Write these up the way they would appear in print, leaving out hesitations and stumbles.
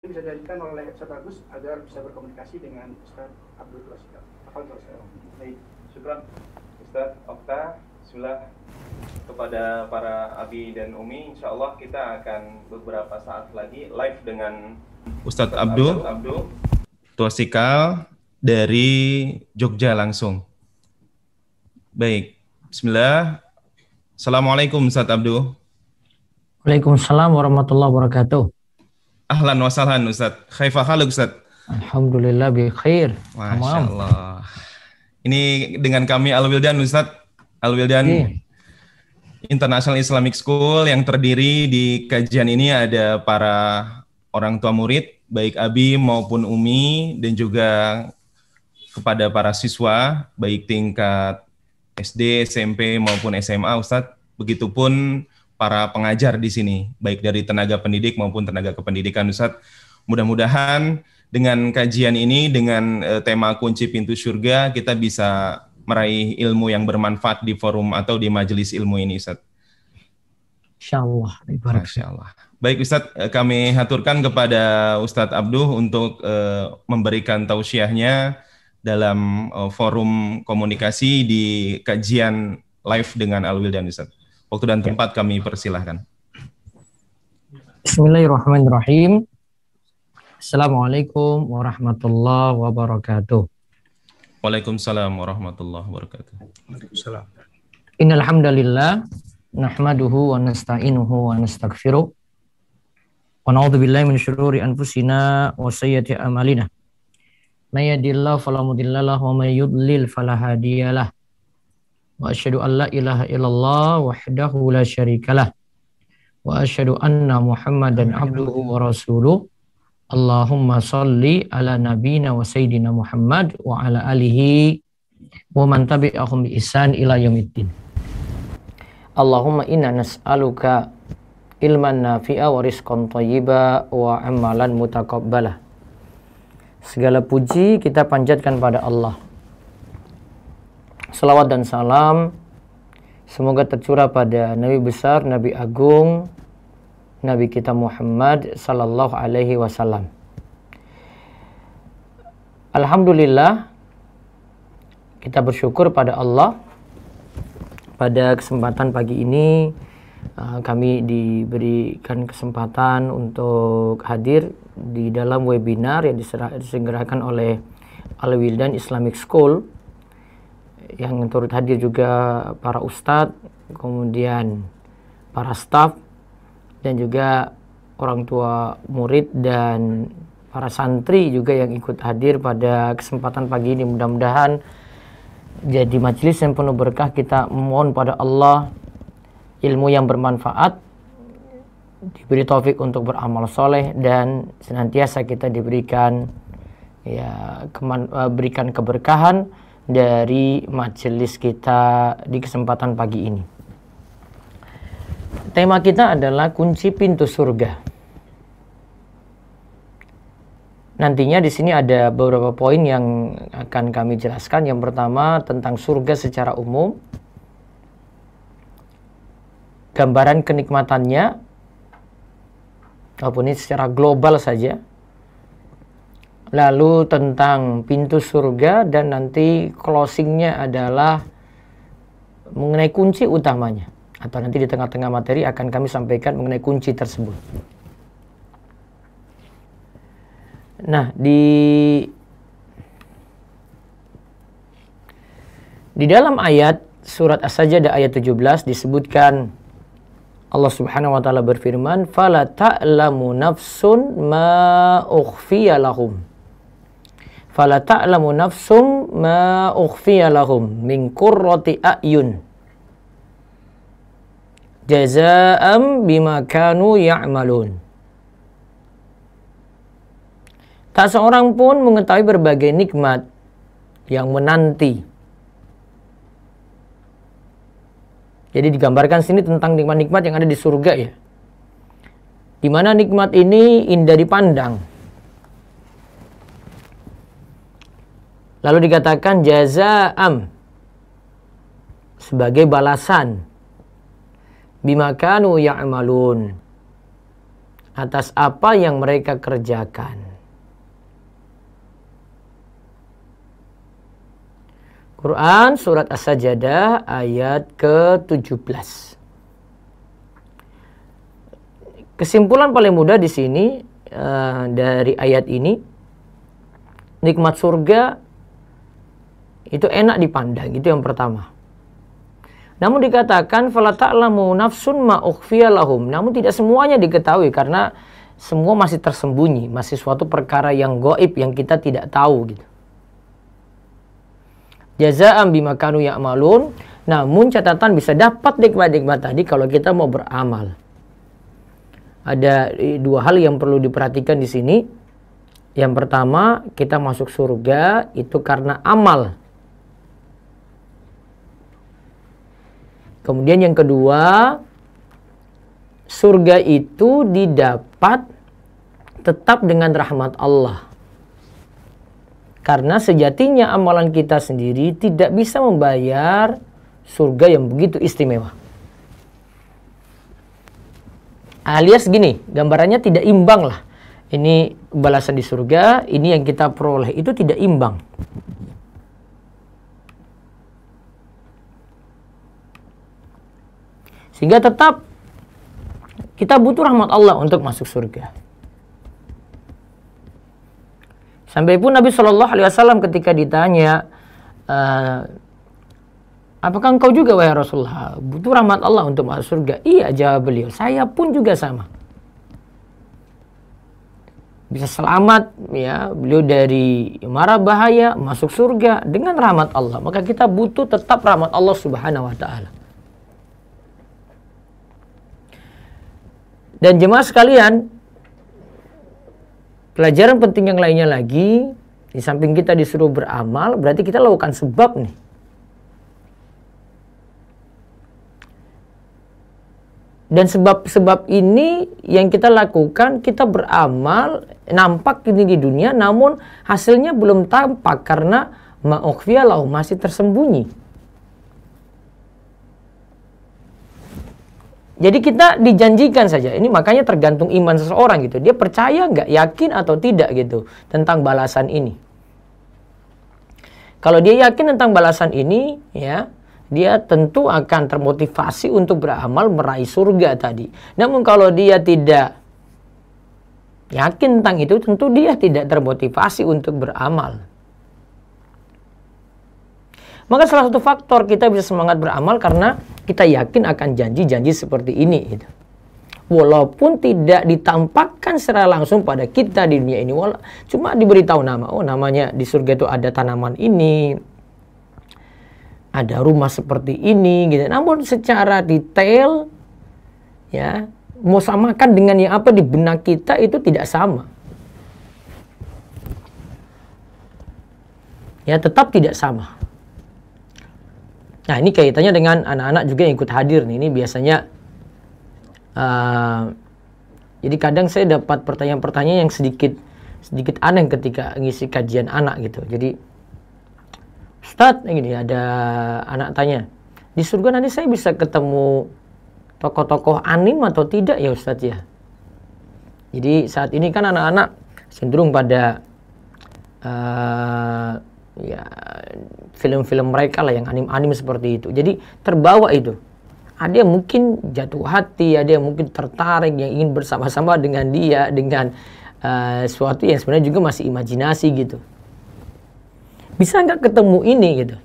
bisa dilanjutkan oleh Ustaz Agus agar bisa berkomunikasi dengan Ustaz Abdul Wasikal. Baik, syukran Ustaz Okta. Bismillah. Kepada para Abi dan Umi, insya Allah kita akan beberapa saat lagi live dengan Ustadz Abdul Wasikal dari Jogja langsung. Baik, Bismillah. Assalamualaikum Ustadz Abdul. Waalaikumsalam warahmatullahi wabarakatuh. Ahlan wa sahlan Ustadz. Khaifah haluk Ustadz. Alhamdulillah bi khair. Masya Allah. Ini dengan kami Al-Wildan Ustadz. Al-Wildan International Islamic School yang terdiri di kajian ini ada para orang tua murid, baik Abi maupun Umi, dan juga kepada para siswa, baik tingkat SD, SMP maupun SMA Ustadz. Begitupun para pengajar di sini, baik dari tenaga pendidik maupun tenaga kependidikan Ustadz. Mudah-mudahan dengan kajian ini, dengan tema kunci pintu surga, kita bisa meraih ilmu yang bermanfaat di forum atau di majelis ilmu ini, Ustaz. Insyaallah. Masya Allah. Baik Ustaz, kami haturkan kepada Ustadz Abduh untuk memberikan tausiahnya dalam forum komunikasi di kajian live dengan Al-Wildan Ustaz. Waktu dan tempat kami persilahkan. Bismillahirrahmanirrahim. Assalamualaikum warahmatullahi wabarakatuh. Waalaikumsalam warahmatullahi wabarakatuh. Waalaikumsalam. Innal hamdalillah nahmaduhu wa nasta'inuhu wa nastaghfiruh wa na'udzu billahi min syururi anfusina wa sayyiati a'malina. May yahdihillahu fala mudilla lahu wa may yudlil fala hadiyalah. Wa asyhadu an la ilaha illallah wahdahu la syarikalah. Wa asyhadu anna Muhammadan abduhu wa rasuluh. Allahumma salli ala nabina wa sayyidina Muhammad wa ala alihi wa man tabi'ahum bi ihsan ila yaumiddin. Allahumma inna nas'aluka ilman nafi'a wa rizqan thayyiba wa amalan mutaqabbalah. Segala puji kita panjatkan pada Allah. Salawat dan salam semoga tercurah pada Nabi besar, Nabi agung, Nabi kita Muhammad sallallahu alaihi wasallam. Alhamdulillah, kita bersyukur pada Allah. Pada kesempatan pagi ini kami diberikan kesempatan untuk hadir di dalam webinar yang diselenggarakan oleh Al-Wildan Islamic School, yang turut hadir juga para ustadz, kemudian para staf, dan juga orang tua murid dan para santri juga yang ikut hadir pada kesempatan pagi ini. Mudah-mudahan jadi majelis yang penuh berkah. Kita memohon pada Allah ilmu yang bermanfaat, diberi taufik untuk beramal soleh, dan senantiasa kita diberikan berikan keberkahan dari majelis kita di kesempatan pagi ini. Tema kita adalah kunci pintu surga. Nantinya di sini ada beberapa poin yang akan kami jelaskan. Yang pertama tentang surga secara umum, gambaran kenikmatannya, walaupun ini secara global saja. Lalu tentang pintu surga, dan nanti closingnya adalah mengenai kunci utamanya. Atau nanti di tengah-tengah materi akan kami sampaikan mengenai kunci tersebut. Nah, di dalam ayat surat As-Sajdah ayat 17 disebutkan Allah Subhanahu wa taala berfirman, "Fala ta'lamu nafsun ma ukhfiya lahum." Fala ta'lamu nafsum ma ukhfiya lahum min qurrati a'yun jazaa'an bima kanu ya'malun. Tak seorang pun mengetahui berbagai nikmat yang menanti. Jadi digambarkan sini tentang nikmat-nikmat yang ada di surga ya. Di mana nikmat ini indah dipandang. Lalu dikatakan jazaa'am, sebagai balasan, bima kanu ya'malun, atas apa yang mereka kerjakan. Quran surat As-Sajdah ayat ke-17. Kesimpulan paling mudah di sini dari ayat ini, nikmat surga itu enak dipandang, itu yang pertama. Namun dikatakan fala ta'lamu nafsun ma ukhfiya lahum. Namun tidak semuanya diketahui karena semua masih tersembunyi, masih suatu perkara yang gaib yang kita tidak tahu gitu. Jazaa'an bima kanu ya'malun. Namun catatan bisa dapat nikmat-nikmat tadi kalau kita mau beramal. Ada dua hal yang perlu diperhatikan di sini. Yang pertama, kita masuk surga itu karena amal. Kemudian yang kedua, surga itu didapat tetap dengan rahmat Allah. Karena sejatinya amalan kita sendiri tidak bisa membayar surga yang begitu istimewa. Alias gini, gambarannya tidak imbang lah. Ini balasan di surga, ini yang kita peroleh, itu tidak imbang. Sehingga tetap kita butuh rahmat Allah untuk masuk surga. Sampai pun Nabi SAW ketika ditanya, apakah engkau juga wahai Rasulullah butuh rahmat Allah untuk masuk surga? Iya, jawab beliau, saya pun juga sama. Bisa selamat ya beliau dari mara bahaya, masuk surga dengan rahmat Allah. Maka kita butuh tetap rahmat Allah Subhanahu wa taala. Dan jemaah sekalian, pelajaran penting yang lainnya lagi, di samping kita disuruh beramal, berarti kita lakukan sebab nih. Dan sebab-sebab ini yang kita lakukan, kita beramal, nampak ini di dunia, namun hasilnya belum tampak karena ma'ukhfiya lahu, masih tersembunyi. Jadi kita dijanjikan saja, ini makanya tergantung iman seseorang gitu. Dia percaya nggak, yakin atau tidak gitu tentang balasan ini. Kalau dia yakin tentang balasan ini, ya, dia tentu akan termotivasi untuk beramal meraih surga tadi. Namun kalau dia tidak yakin tentang itu, tentu dia tidak termotivasi untuk beramal. Maka salah satu faktor kita bisa semangat beramal karena kita yakin akan janji-janji seperti ini gitu. Walaupun tidak ditampakkan secara langsung pada kita di dunia ini, cuma diberitahu nama, oh namanya di surga itu ada tanaman ini, ada rumah seperti ini gitu. Namun secara detail ya, mau samakan dengan yang apa di benak kita itu tidak sama. Ya, tetap tidak sama. Nah, ini kaitannya dengan anak-anak juga yang ikut hadir nih. Ini biasanya jadi kadang saya dapat pertanyaan-pertanyaan yang sedikit aneh ketika ngisi kajian anak gitu. Jadi, Ustadz, gini, ada anak tanya, di surga nanti saya bisa ketemu tokoh-tokoh anim atau tidak ya Ustadz ya? Jadi saat ini kan anak-anak cenderung pada ya film-film mereka lah yang anim-anim seperti itu. Jadi terbawa itu. Ada yang mungkin jatuh hati, ada yang mungkin tertarik, yang ingin bersama-sama dengan dia, dengan sesuatu yang sebenarnya juga masih imajinasi gitu. Bisa nggak ketemu ini gitu?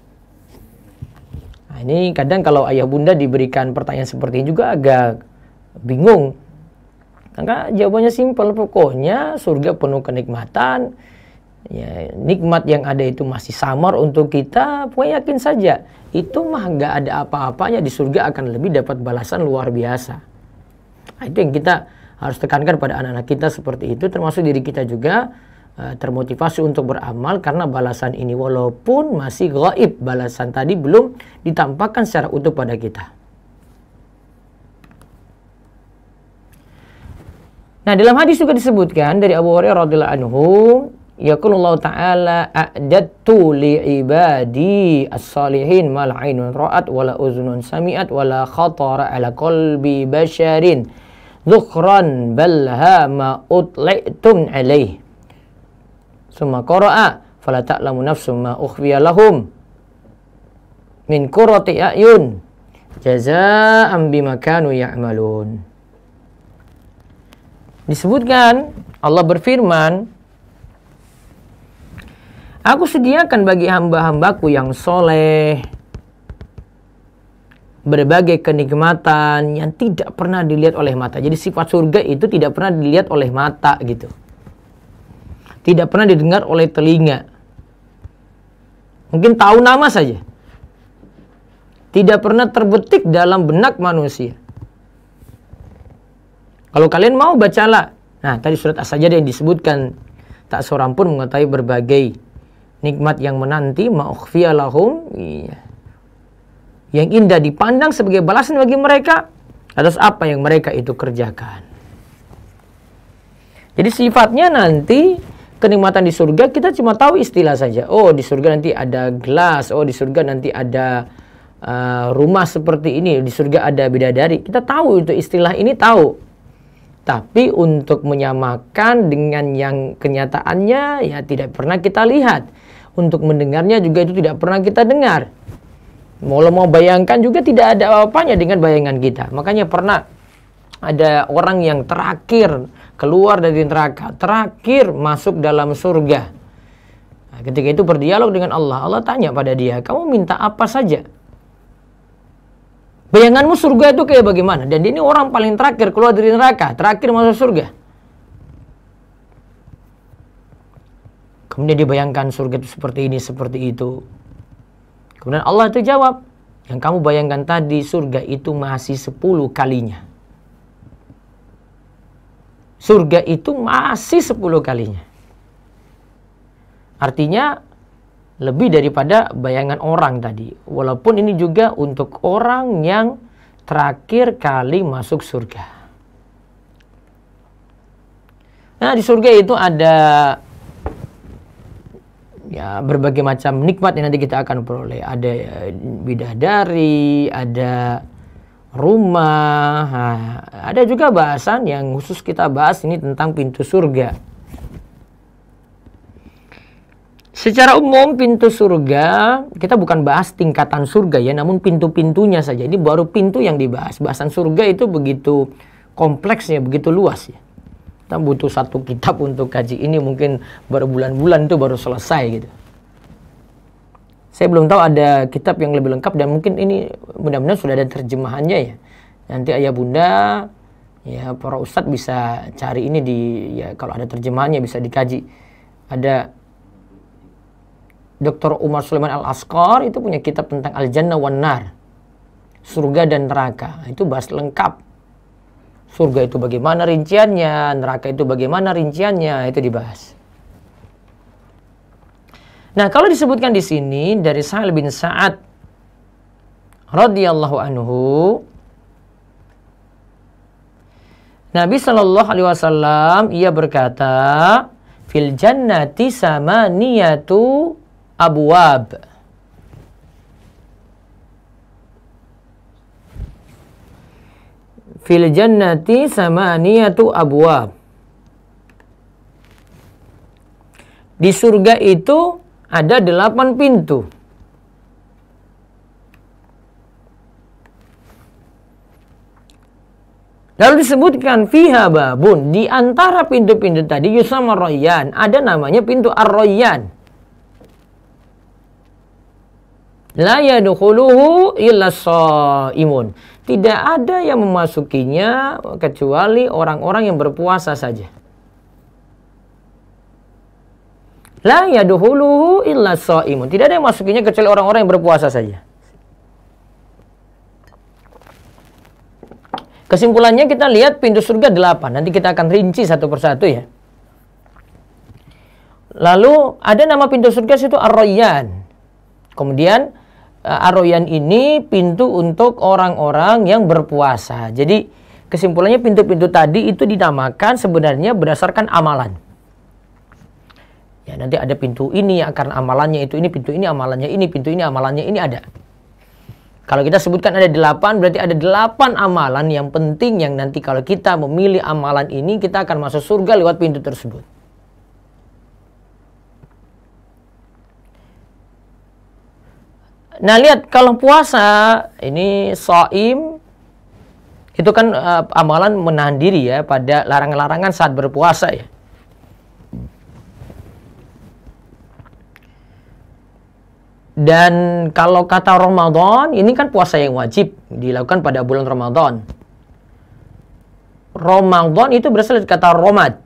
Nah, ini kadang kalau ayah bunda diberikan pertanyaan seperti ini juga agak bingung. Karena jawabannya simpel, pokoknya surga penuh kenikmatan. Ya, nikmat yang ada itu masih samar untuk kita, pokoknya yakin saja. Itu mah nggak ada apa-apanya, di surga akan lebih dapat balasan luar biasa. Nah, itu yang kita harus tekankan pada anak-anak kita seperti itu, termasuk diri kita juga termotivasi untuk beramal karena balasan ini walaupun masih gaib, balasan tadi belum ditampakkan secara utuh pada kita. Nah, dalam hadis juga disebutkan dari Abu Hurairah radhiyallahu anhu, yaqulullahu ta'ala a'dattu li'ibadi as-salihin ma la 'ainun ra'at wa la uzunun sami'at wa la khatara 'ala qalbi basharin Dhukhran balha ma utli'tum alaih. Summa qara'a fala ta'lamu nafsum ma ukhfiya lahum min qurrati a'yun jazaa'an bima kanu ya'malun. Disebutkan Allah berfirman, aku sediakan bagi hamba-hambaku yang soleh berbagai kenikmatan yang tidak pernah dilihat oleh mata. Jadi sifat surga itu tidak pernah dilihat oleh mata gitu. Tidak pernah didengar oleh telinga. Mungkin tahu nama saja. Tidak pernah terbetik dalam benak manusia. Kalau kalian mau, bacalah. Nah, tadi surat As-Sajdah yang disebutkan, tak seorang pun mengetahui berbagai nikmat yang menanti, ma'ukhfiya lahum, yang indah dipandang sebagai balasan bagi mereka atas apa yang mereka itu kerjakan. Jadi sifatnya nanti kenikmatan di surga kita cuma tahu istilah saja. Oh, di surga nanti ada gelas. Oh, di surga nanti ada rumah seperti ini. Di surga ada bidadari. Kita tahu itu istilah ini, tahu. Tapi untuk menyamakan dengan yang kenyataannya ya tidak pernah kita lihat. Untuk mendengarnya juga itu tidak pernah kita dengar. Mau bayangkan juga tidak ada apa-apanya dengan bayangan kita. Makanya pernah ada orang yang terakhir keluar dari neraka, terakhir masuk dalam surga. Nah, ketika itu berdialog dengan Allah. Allah tanya pada dia, kamu minta apa saja? Bayanganmu surga itu kayak bagaimana? Dan dia ini orang paling terakhir keluar dari neraka, terakhir masuk surga. Kemudian dibayangkan surga itu seperti ini, seperti itu. Kemudian Allah itu jawab, yang kamu bayangkan tadi surga itu masih 10 kalinya. Surga itu masih 10 kalinya. Artinya lebih daripada bayangan orang tadi. Walaupun ini juga untuk orang yang terakhir kali masuk surga. Nah, di surga itu ada ya berbagai macam nikmat yang nanti kita akan peroleh. Ada bidadari, ada rumah. Nah, ada juga bahasan yang khusus kita bahas ini tentang pintu surga. Secara umum pintu surga, kita bukan bahas tingkatan surga ya, namun pintu-pintunya saja. Ini baru pintu yang dibahas. Bahasan surga itu begitu kompleksnya, begitu luas ya. Kita butuh satu kitab untuk kaji ini, mungkin baru bulan-bulan itu baru selesai gitu. Saya belum tahu ada kitab yang lebih lengkap dan mungkin ini mudah-mudahan sudah ada terjemahannya ya. Nanti ayah bunda, ya para ustadz bisa cari ini di, ya kalau ada terjemahannya bisa dikaji. Ada Dr. Umar Sulaiman Al-Asqar itu punya kitab tentang Al-Jannah wan Nar, surga dan neraka. Itu bahas lengkap. Surga itu bagaimana rinciannya, neraka itu bagaimana rinciannya, itu dibahas. Nah, kalau disebutkan di sini dari Sahal bin Sa'ad radhiyallahu anhu, Nabi sallallahu alaihi wasallam ia berkata, fil jannati samaniyatu abwab. Fil jannati samaniyatu abwab. Di surga itu ada 8 pintu. Lalu disebutkan fiha babun, di antara pintu-pintu tadi yusama royan, ada namanya pintu ar-royan. La yadkhuluhu illa shaimun. Tidak ada yang memasukinya kecuali orang-orang yang berpuasa saja. La yadkhuluhu illa shaimun. Tidak ada yang memasukinya kecuali orang-orang yang berpuasa saja. Kesimpulannya kita lihat pintu surga 8. Nanti kita akan rinci satu persatu ya. Lalu ada nama pintu surga situ Ar-Rayyan. Kemudian Ar-Rayyan ini pintu untuk orang-orang yang berpuasa. Jadi kesimpulannya pintu-pintu tadi itu dinamakan sebenarnya berdasarkan amalan. Ya, nanti ada pintu ini ya, karena amalannya itu ini, pintu ini amalannya ini, pintu ini amalannya ini ada. Kalau kita sebutkan ada 8, berarti ada 8 amalan yang penting yang nanti kalau kita memilih amalan ini, kita akan masuk surga lewat pintu tersebut. Nah, lihat kalau puasa, ini shaim, itu kan amalan menahan diri ya pada larangan-larangan saat berpuasa ya. Dan kalau kata Ramadan, ini kan puasa yang wajib dilakukan pada bulan Ramadan. Ramadan itu berasal dari kata romad.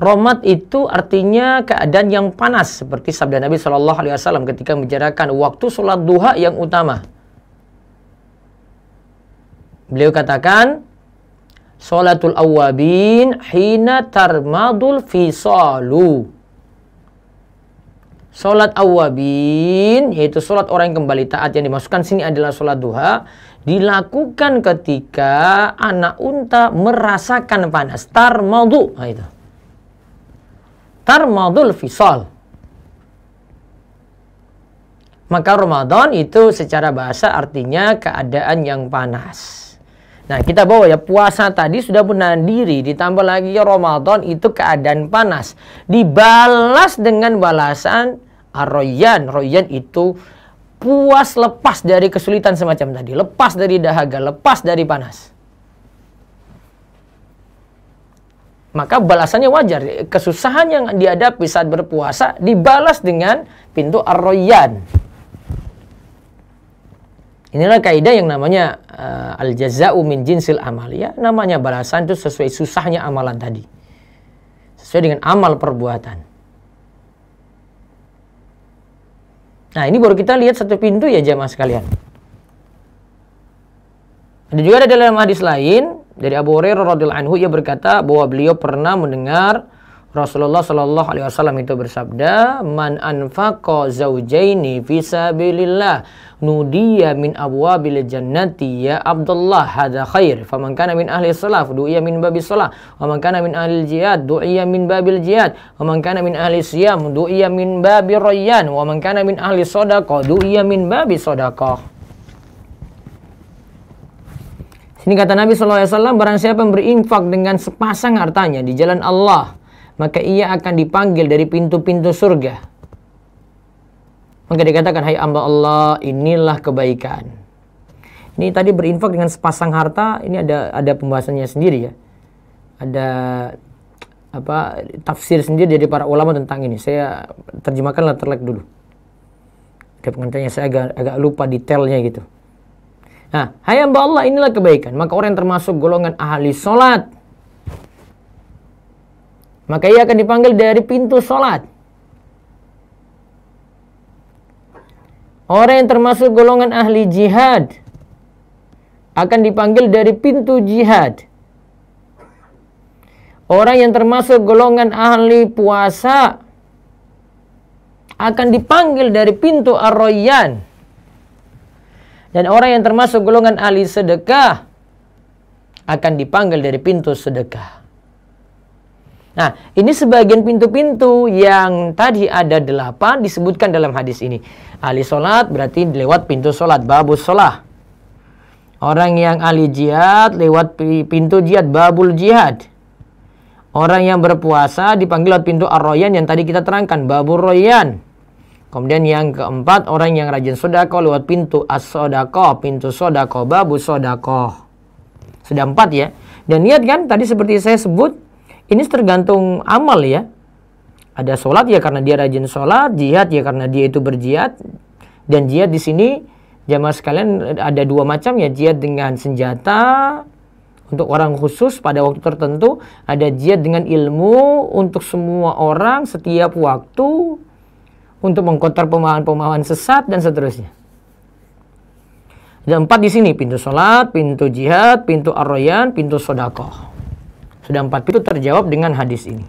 Romad itu artinya keadaan yang panas, seperti sabda Nabi SAW ketika membicarakan waktu sholat duha yang utama. Beliau katakan, sholatul awwabin hina tarmadul fisalu. Sholat awwabin, yaitu sholat orang yang kembali taat, yang dimasukkan sini adalah sholat duha, dilakukan ketika anak unta merasakan panas. Tarmadu, nah itu. Tarmadul fisal. Maka Ramadan itu secara bahasa artinya keadaan yang panas. Nah, kita bawa ya, puasa tadi sudah menahan diri, ditambah lagi ya Ramadan itu keadaan panas. Dibalas dengan balasan ar-royan. Royan itu puas lepas dari kesulitan semacam tadi. Lepas dari dahaga, lepas dari panas. Maka balasannya wajar. Kesusahan yang dihadapi saat berpuasa dibalas dengan pintu ar-royan. Inilah kaidah yang namanya al-jaza'u min jinsil amal ya. Namanya balasan itu sesuai susahnya amalan tadi. Sesuai dengan amal perbuatan. Nah, ini baru kita lihat satu pintu ya jamaah sekalian. Ada juga ada dalam hadis lain dari Abu Hurairah radhiyallahu anhu, ia berkata bahwa beliau pernah mendengar Rasulullah Shallallahu Alaihi Wasallam itu bersabda, "Man anfaqa zaujaini fi sabilillah nudiya min abwabil jannati ya Abdullah hadza khair. Faman kana min ahli salaf du'iya min babis salah, wa man kana min ahli jihad du'iya min babil jihad, wa man kana min ahli siyam du'iya min babir rayyan, wa man kana min ahli shadaqah du'iya min babis shadaqah." Sini kata Nabi SAW, barang siapa yang berinfak dengan sepasang hartanya di jalan Allah, maka ia akan dipanggil dari pintu-pintu surga. Maka dikatakan, hai hamba Allah, inilah kebaikan. Ini tadi berinfak dengan sepasang harta, ini ada pembahasannya sendiri ya. Ada tafsir sendiri dari para ulama tentang ini. Saya terjemahkanlah terlek dulu. Ada pengantarnya, saya agak lupa detailnya gitu. Nah, hai hamba Allah, inilah kebaikan. Maka orang yang termasuk golongan ahli sholat, maka ia akan dipanggil dari pintu sholat. Orang yang termasuk golongan ahli jihad akan dipanggil dari pintu jihad. Orang yang termasuk golongan ahli puasa akan dipanggil dari pintu ar-royan. Dan orang yang termasuk golongan ahli sedekah akan dipanggil dari pintu sedekah. Nah, ini sebagian pintu-pintu yang tadi ada 8 disebutkan dalam hadis ini. Ahli sholat berarti lewat pintu sholat, babus sholah. Orang yang ahli jihad lewat pintu jihad, babul jihad. Orang yang berpuasa dipanggil lewat pintu ar-royan yang tadi kita terangkan, babul royan. Kemudian yang keempat, orang yang rajin sedekah lewat pintu as-sedekah, pintu sedekah, babus sedekah. Sudah 4 ya. Dan lihat kan, tadi seperti saya sebut, ini tergantung amal ya. Ada sholat ya karena dia rajin sholat, jihad ya karena dia itu berjihad. Dan jihad di sini jamaah sekalian ada 2 macam ya, jihad dengan senjata untuk orang khusus pada waktu tertentu, ada jihad dengan ilmu untuk semua orang setiap waktu untuk mengkonter pemahaman-pemahaman sesat dan seterusnya. Ada 4 di sini, pintu sholat, pintu jihad, pintu ar-royan, pintu sedekah. Sudah 4 pintu terjawab dengan hadis ini.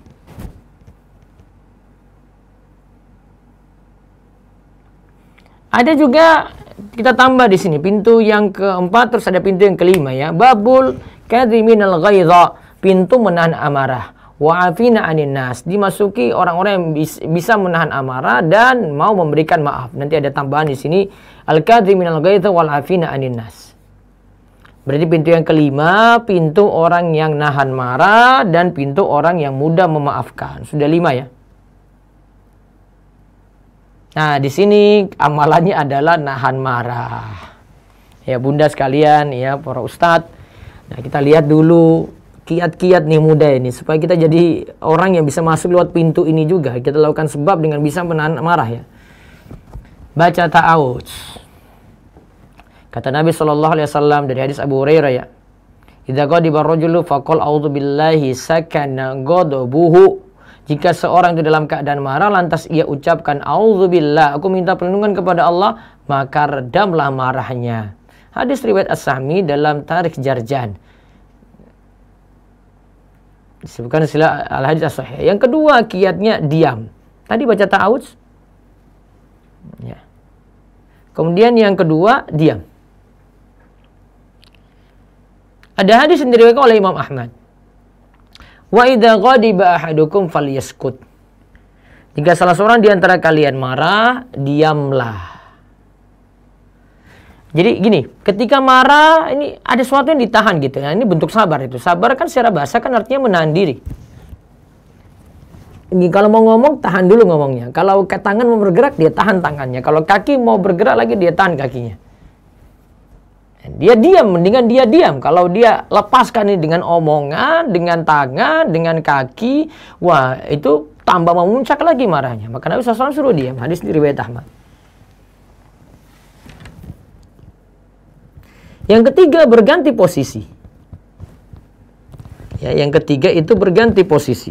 Ada juga kita tambah di sini pintu yang keempat, terus ada pintu yang kelima ya. Babul kadhiminal ghaidha, pintu menahan amarah. wa afina 'anin nas, dimasuki orang-orang yang bisa menahan amarah dan mau memberikan maaf. Nanti ada tambahan di sini, al-kadhiminal ghaidz wal afina 'anin nas. Berarti pintu yang kelima, pintu orang yang nahan marah dan pintu orang yang mudah memaafkan. Sudah 5 ya. Nah, di sini amalannya adalah nahan marah. Ya, Bunda sekalian, ya, para ustadz. Nah, kita lihat dulu kiat-kiat nih muda ini supaya kita jadi orang yang bisa masuk lewat pintu ini juga. Kita lakukan sebab dengan bisa menahan marah ya. Baca ta'awudz. Kata Nabi SAW dari hadis Abu Hurairah ya. Idza ghadiba ar-rajulu faqul a'udzu billahi sakana ghadabuhu. Jika seorang itu dalam keadaan marah lantas ia ucapkan a'udzubillah, aku minta perlindungan kepada Allah, maka redamlah marahnya. Hadis riwayat As-Sahmi dalam Tarikh Jarjan. Disebutkan istilah al-hadis as-sahih. Yang kedua kiatnya diam. Tadi baca ta'awudz. Ya. Kemudian yang kedua diam. Ada hadis yang diriwayatkan oleh Imam Ahmad. Wa idza ghadiba ahadukum falyaskut. Jika salah seorang di antara kalian marah, diamlah. Jadi gini, ketika marah ini ada sesuatu yang ditahan gitu ya. Ini bentuk sabar itu. Sabar kan secara bahasa kan artinya menahan diri. Ini kalau mau ngomong tahan dulu ngomongnya. Kalau tangan mau bergerak dia tahan tangannya. Kalau kaki mau bergerak lagi dia tahan kakinya. Dia diam, mendingan dia diam. Kalau dia lepaskan ini dengan omongan, dengan tangan, dengan kaki, wah itu tambah memuncak lagi marahnya. Maka Nabi SAW suruh diam. Hadis di riwayat Ahmad. Yang ketiga berganti posisi. Ya, yang ketiga itu berganti posisi.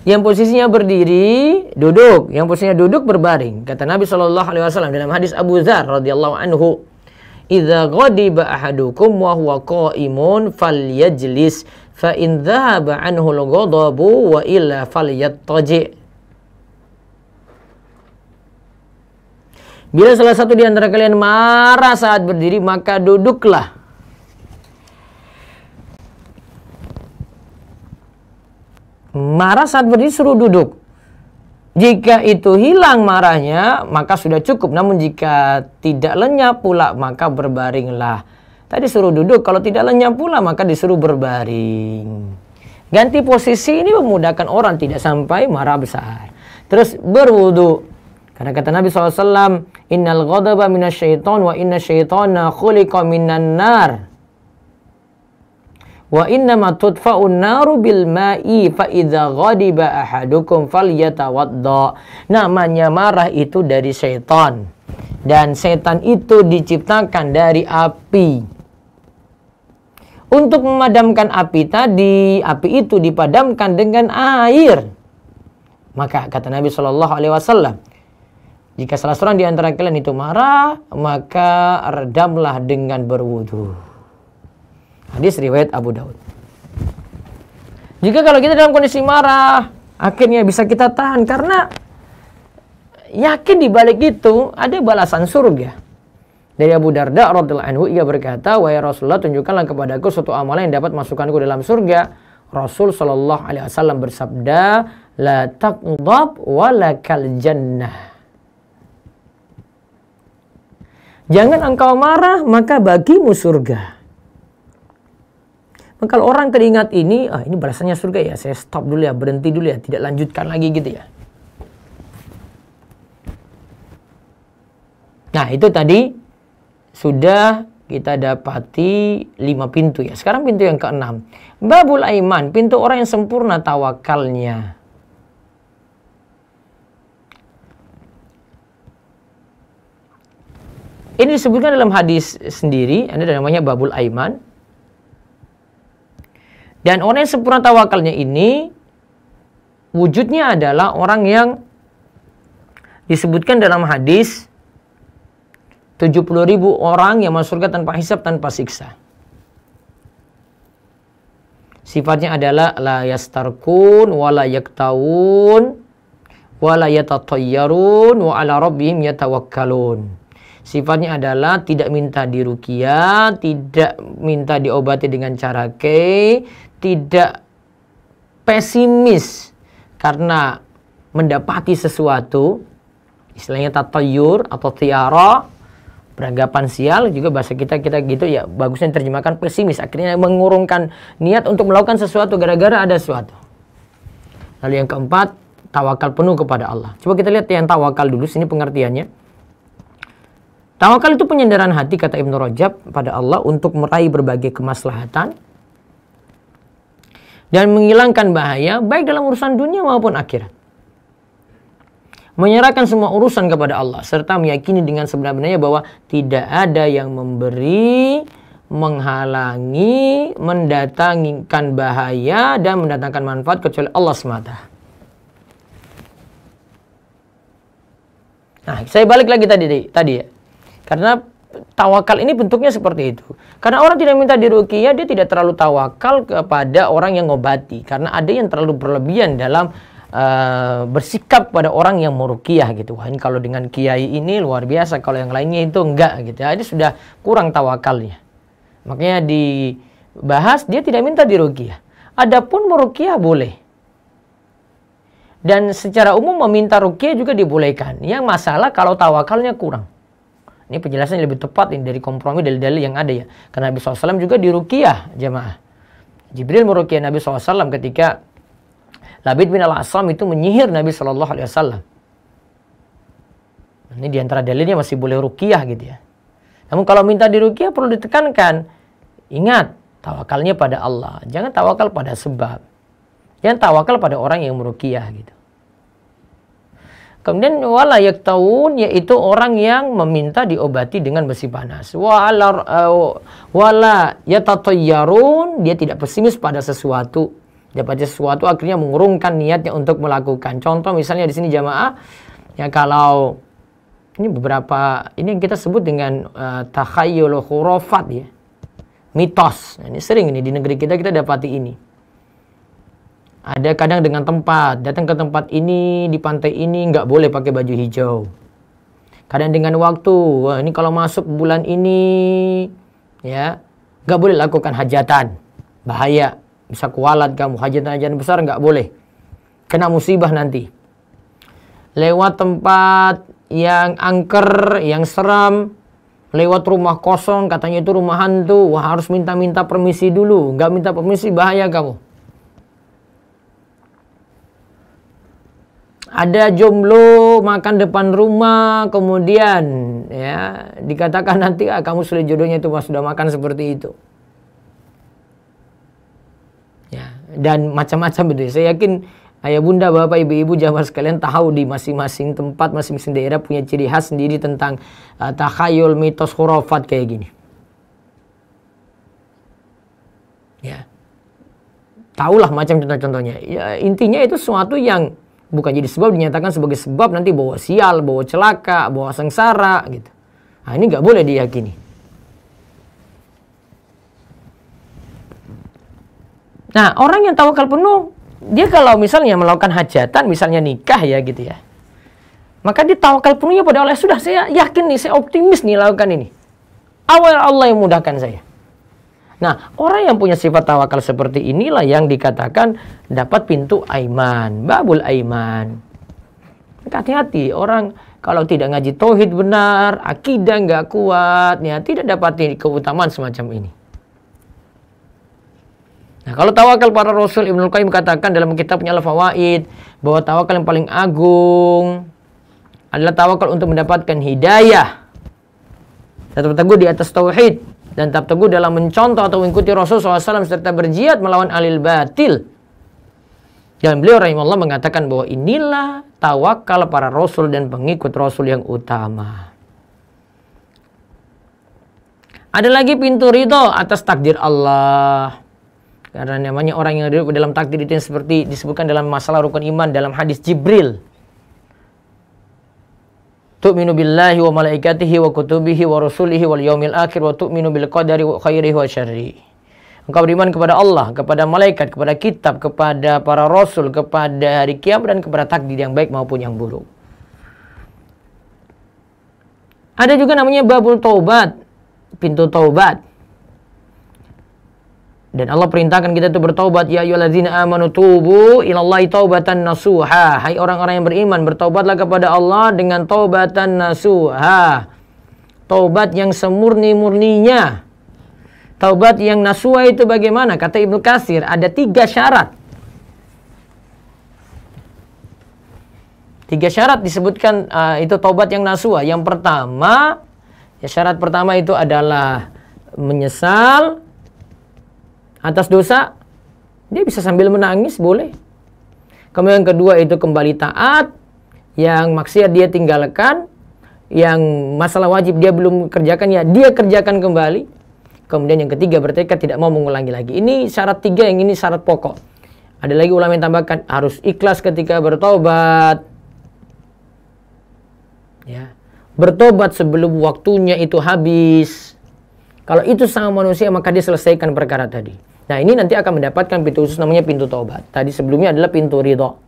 Yang posisinya berdiri, duduk. Yang posisinya duduk, berbaring. Kata Nabi SAW dalam hadis Abu Dzar radhiyallahu anhu, "Idza ghadiba ahadukum wa huwa qa'imun falyajlis, fa in dhahaba anhu al-ghadabu wa illa falyattaji'." Bila salah satu di antara kalian marah saat berdiri, maka duduklah. Marah saat berdiri suruh duduk. Jika itu hilang marahnya, maka sudah cukup. Namun jika tidak lenyap pula, maka berbaringlah. Tadi suruh duduk, kalau tidak lenyap pula, maka disuruh berbaring. Ganti posisi ini memudahkan orang tidak sampai marah besar. Terus berwudu. Karena kata Nabi SAW, innal ghadaba minasyaiton wa inna syaitona khuliqa minan nar. Wa innama tudfa'un naru bil ma'i fa idza ghadiba ahadukum falyatawadda. Namanya marah itu dari syaitan. Dan setan itu diciptakan dari api. Untuk memadamkan api tadi, api itu dipadamkan dengan air. Maka kata Nabi SAW, jika salah seorang di antara kalian itu marah, maka redamlah dengan berwudu. Hadis riwayat Abu Daud. Jika kalau kita dalam kondisi marah, akhirnya bisa kita tahan karena yakin di balik itu ada balasan surga. Dari Abu Darda radhiyallahu anhu, ia berkata, "Wahai Rasulullah, tunjukkanlah kepadaku suatu amalan yang dapat masukkanku dalam surga." Rasul sallallahu alaihi wasallam bersabda, "La taqdab wa lakal jannah." Jangan engkau marah, maka bagimu surga. Maka kalau orang teringat ini, ini balasannya surga ya, saya stop dulu ya, berhenti dulu ya, tidak lanjutkan lagi gitu ya. Nah, itu tadi sudah kita dapati 5 pintu ya. Sekarang pintu yang ke-6. Babul Aiman, pintu orang yang sempurna tawakalnya. Ini disebutkan dalam hadis sendiri, ada namanya Babul Aiman. Dan orang yang sempurna tawakalnya ini, wujudnya adalah orang yang disebutkan dalam hadis 70.000 orang yang masuk surga tanpa hisab, tanpa siksa. Sifatnya adalah la yastarkun, wa la yaktawun, wa la yatatayyarun, wa ala rabbihim yatawakkalun. Sifatnya adalah tidak minta diruqyah, tidak minta diobati dengan cara tidak pesimis karena mendapati sesuatu, istilahnya tatayyur atau tiara, beranggapan sial, juga bahasa kita gitu ya, bagusnya terjemahkan pesimis, akhirnya mengurungkan niat untuk melakukan sesuatu gara-gara ada sesuatu. Lalu yang keempat, tawakal penuh kepada Allah. Coba kita lihat yang tawakal dulu, sini pengertiannya. Tawakal itu penyandaran hati, kata Ibnu Rajab, pada Allah untuk meraih berbagai kemaslahatan dan menghilangkan bahaya baik dalam urusan dunia maupun akhirat. Menyerahkan semua urusan kepada Allah serta meyakini dengan sebenar-benarnya bahwa tidak ada yang memberi, menghalangi, mendatangkan bahaya dan mendatangkan manfaat kecuali Allah semata. Nah, saya balik lagi tadi ya. Karena tawakal ini bentuknya seperti itu. Karena orang tidak minta diruqyah, dia tidak terlalu tawakal kepada orang yang ngobati. Karena ada yang terlalu berlebihan dalam bersikap pada orang yang meruqyah gitu. Wah, ini kalau dengan kiai ini luar biasa, kalau yang lainnya itu enggak gitu. Jadi sudah kurang tawakalnya. Makanya dibahas dia tidak minta diruqyah. Adapun meruqyah boleh. Dan secara umum meminta ruqyah juga dibolehkan. Yang masalah kalau tawakalnya kurang. Ini penjelasannya lebih tepat ini dari kompromi dalil-dalil yang ada ya. Karena Nabi SAW juga diruqyah jemaah. Jibril meruqyah Nabi SAW ketika Labid bin Al-Asam itu menyihir Nabi SAW. Ini diantara dalilnya masih boleh ruqyah gitu ya. Namun kalau minta diruqyah perlu ditekankan. Ingat, tawakalnya pada Allah. Jangan tawakal pada sebab. Jangan tawakal pada orang yang meruqyah gitu. Kemudian wala yaktawun, yaitu orang yang meminta diobati dengan besi panas. Wala yatatayyarun, dia tidak pesimis pada sesuatu. Dapat sesuatu akhirnya mengurungkan niatnya untuk melakukan. Contoh misalnya di sini jamaah, ya kalau ini beberapa ini yang kita sebut dengan takhayyul khurafat ya. Mitos. Nah, ini sering ini di negeri kita dapati ini. Ada kadang dengan tempat, datang ke tempat ini, di pantai ini nggak boleh pakai baju hijau. Kadang dengan waktu, wah ini kalau masuk bulan ini, ya nggak boleh lakukan hajatan, bahaya, bisa kualat kamu, hajatan-hajatan besar nggak boleh, kena musibah nanti. Lewat tempat yang angker, yang seram, lewat rumah kosong, katanya itu rumah hantu, wah harus minta-minta permisi dulu, nggak minta permisi bahaya kamu. Ada jomblo makan depan rumah, kemudian ya dikatakan nanti kamu sulit jodohnya itu mas sudah makan seperti itu. Ya, dan macam-macam begitu. Saya yakin ayah bunda, bapak, ibu-ibu, jamaah sekalian tahu di masing-masing tempat, masing-masing daerah punya ciri khas sendiri tentang takhayul, mitos, khurafat kayak gini. Ya, tahulah macam contoh-contohnya. Ya, intinya itu sesuatu yang bukan jadi sebab dinyatakan sebagai sebab nanti bawa sial, bawa celaka, bawa sengsara gitu. Nah, ini nggak boleh diyakini. Nah, orang yang tawakal penuh, dia kalau misalnya melakukan hajatan, misalnya nikah ya gitu ya. Maka dia tawakal penuhnya pada Allah. Sudah, saya yakin nih, saya optimis nih lakukan ini. Awal Allah yang mudahkan saya. Nah, orang yang punya sifat tawakal seperti inilah yang dikatakan dapat pintu aiman, babul aiman. Hati-hati, orang kalau tidak ngaji tauhid benar, akidah nggak kuat, ya tidak dapat keutamaan semacam ini. Nah, kalau tawakal para Rasul, Ibnu Qayyim katakan dalam kitabnya Al-Fawaid bahwa tawakal yang paling agung adalah tawakal untuk mendapatkan hidayah. Tetap teguh di atas tauhid. Dan tetap teguh dalam mencontoh atau mengikuti Rasulullah SAW serta berjihad melawan alil batil. Dan beliau rahimahullah mengatakan bahwa inilah tawakal para Rasul dan pengikut Rasul yang utama. Ada lagi pintu ridho atas takdir Allah. Karena namanya orang yang ridho dalam takdir itu seperti disebutkan dalam masalah rukun iman dalam hadis Jibril. Tu'minu billahi wa malaikatihi wa kutubihi wa rusulihi wal yaumil akhir wa tu'minu bil qadari wa khairihi wa syarrihi. Engkau beriman kepada Allah, kepada malaikat, kepada kitab, kepada para rasul, kepada hari kiamat dan kepada takdir yang baik maupun yang buruk. Ada juga namanya babul taubat, pintu taubat. Dan Allah perintahkan kita itu bertaubat, ya ayyuhalladzina amanu tubu ilallahi taubatan nasuha. Hai orang-orang yang beriman, bertaubatlah kepada Allah dengan taubatan nasuha. Taubat yang semurni-murninya. Taubat yang nasuha itu bagaimana? Kata Ibnu Katsir, ada 3 syarat. 3 syarat disebutkan itu taubat yang nasuha. Yang pertama, ya syarat pertama itu adalah menyesal atas dosa, dia bisa sambil menangis, boleh. Kemudian yang kedua itu kembali taat, yang maksiat dia tinggalkan, yang masalah wajib dia belum kerjakan, ya dia kerjakan kembali. Kemudian yang ketiga bertekad tidak mau mengulangi lagi. Ini syarat 3, yang ini syarat pokok. Ada lagi ulama yang tambahkan, harus ikhlas ketika bertobat. Ya, bertobat sebelum waktunya itu habis. Kalau itu sama manusia, maka dia selesaikan perkara tadi. Nah, ini nanti akan mendapatkan pintu khusus namanya pintu taubat. Tadi sebelumnya adalah pintu ridho.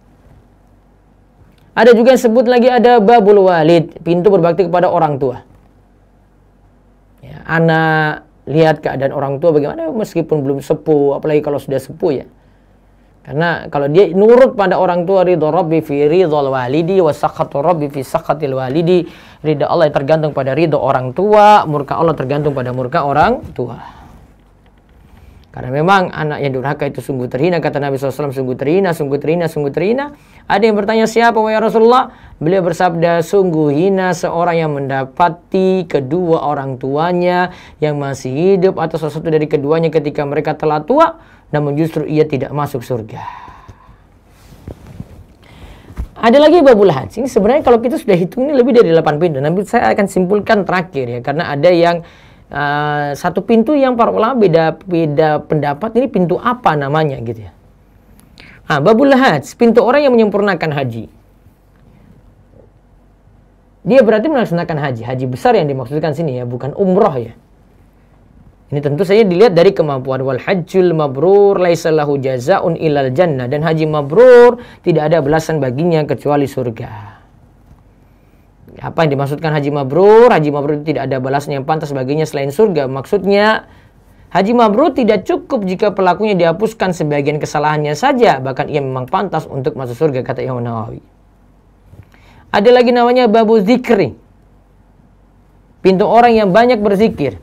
Ada juga yang sebut lagi ada babul walid, pintu berbakti kepada orang tua. Ya, anak lihat keadaan orang tua bagaimana meskipun belum sepuh, apalagi kalau sudah sepuh ya. Karena kalau dia nurut pada orang tua, ridho Rabbi fi ridhol walidi wa sakhatu Rabbi fi sakhatil walidi. Ridho Allah tergantung pada ridho orang tua, murka Allah tergantung pada murka orang tua. Karena memang anak yang durhaka itu sungguh terhina, kata Nabi SAW, sungguh terhina, sungguh terhina, sungguh terhina. Ada yang bertanya, siapa wahai Rasulullah? Beliau bersabda, sungguh hina seorang yang mendapati kedua orang tuanya yang masih hidup atau salah satu dari keduanya ketika mereka telah tua, namun justru ia tidak masuk surga. Ada lagi babul haji. Sebenarnya kalau kita sudah hitung ini lebih dari 8 pintu. Nanti saya akan simpulkan terakhir ya, karena ada yang satu pintu yang para ulama beda pendapat, ini pintu apa namanya gitu ya. Babul haji, pintu orang yang menyempurnakan haji. Dia berarti melaksanakan haji. Haji besar yang dimaksudkan sini ya, bukan umroh ya. Ini tentu saja dilihat dari kemampuan. Wal hajjul mabrur laisa lahu jazaa'un ilal jannah. Dan haji mabrur tidak ada balasan baginya kecuali surga. Apa yang dimaksudkan haji mabrur? Haji mabrur tidak ada balasan yang pantas baginya selain surga. Maksudnya haji mabrur tidak cukup jika pelakunya dihapuskan sebagian kesalahannya saja, bahkan ia memang pantas untuk masuk surga, kata Imam Nawawi. Ada lagi namanya babu zikri, pintu orang yang banyak berzikir.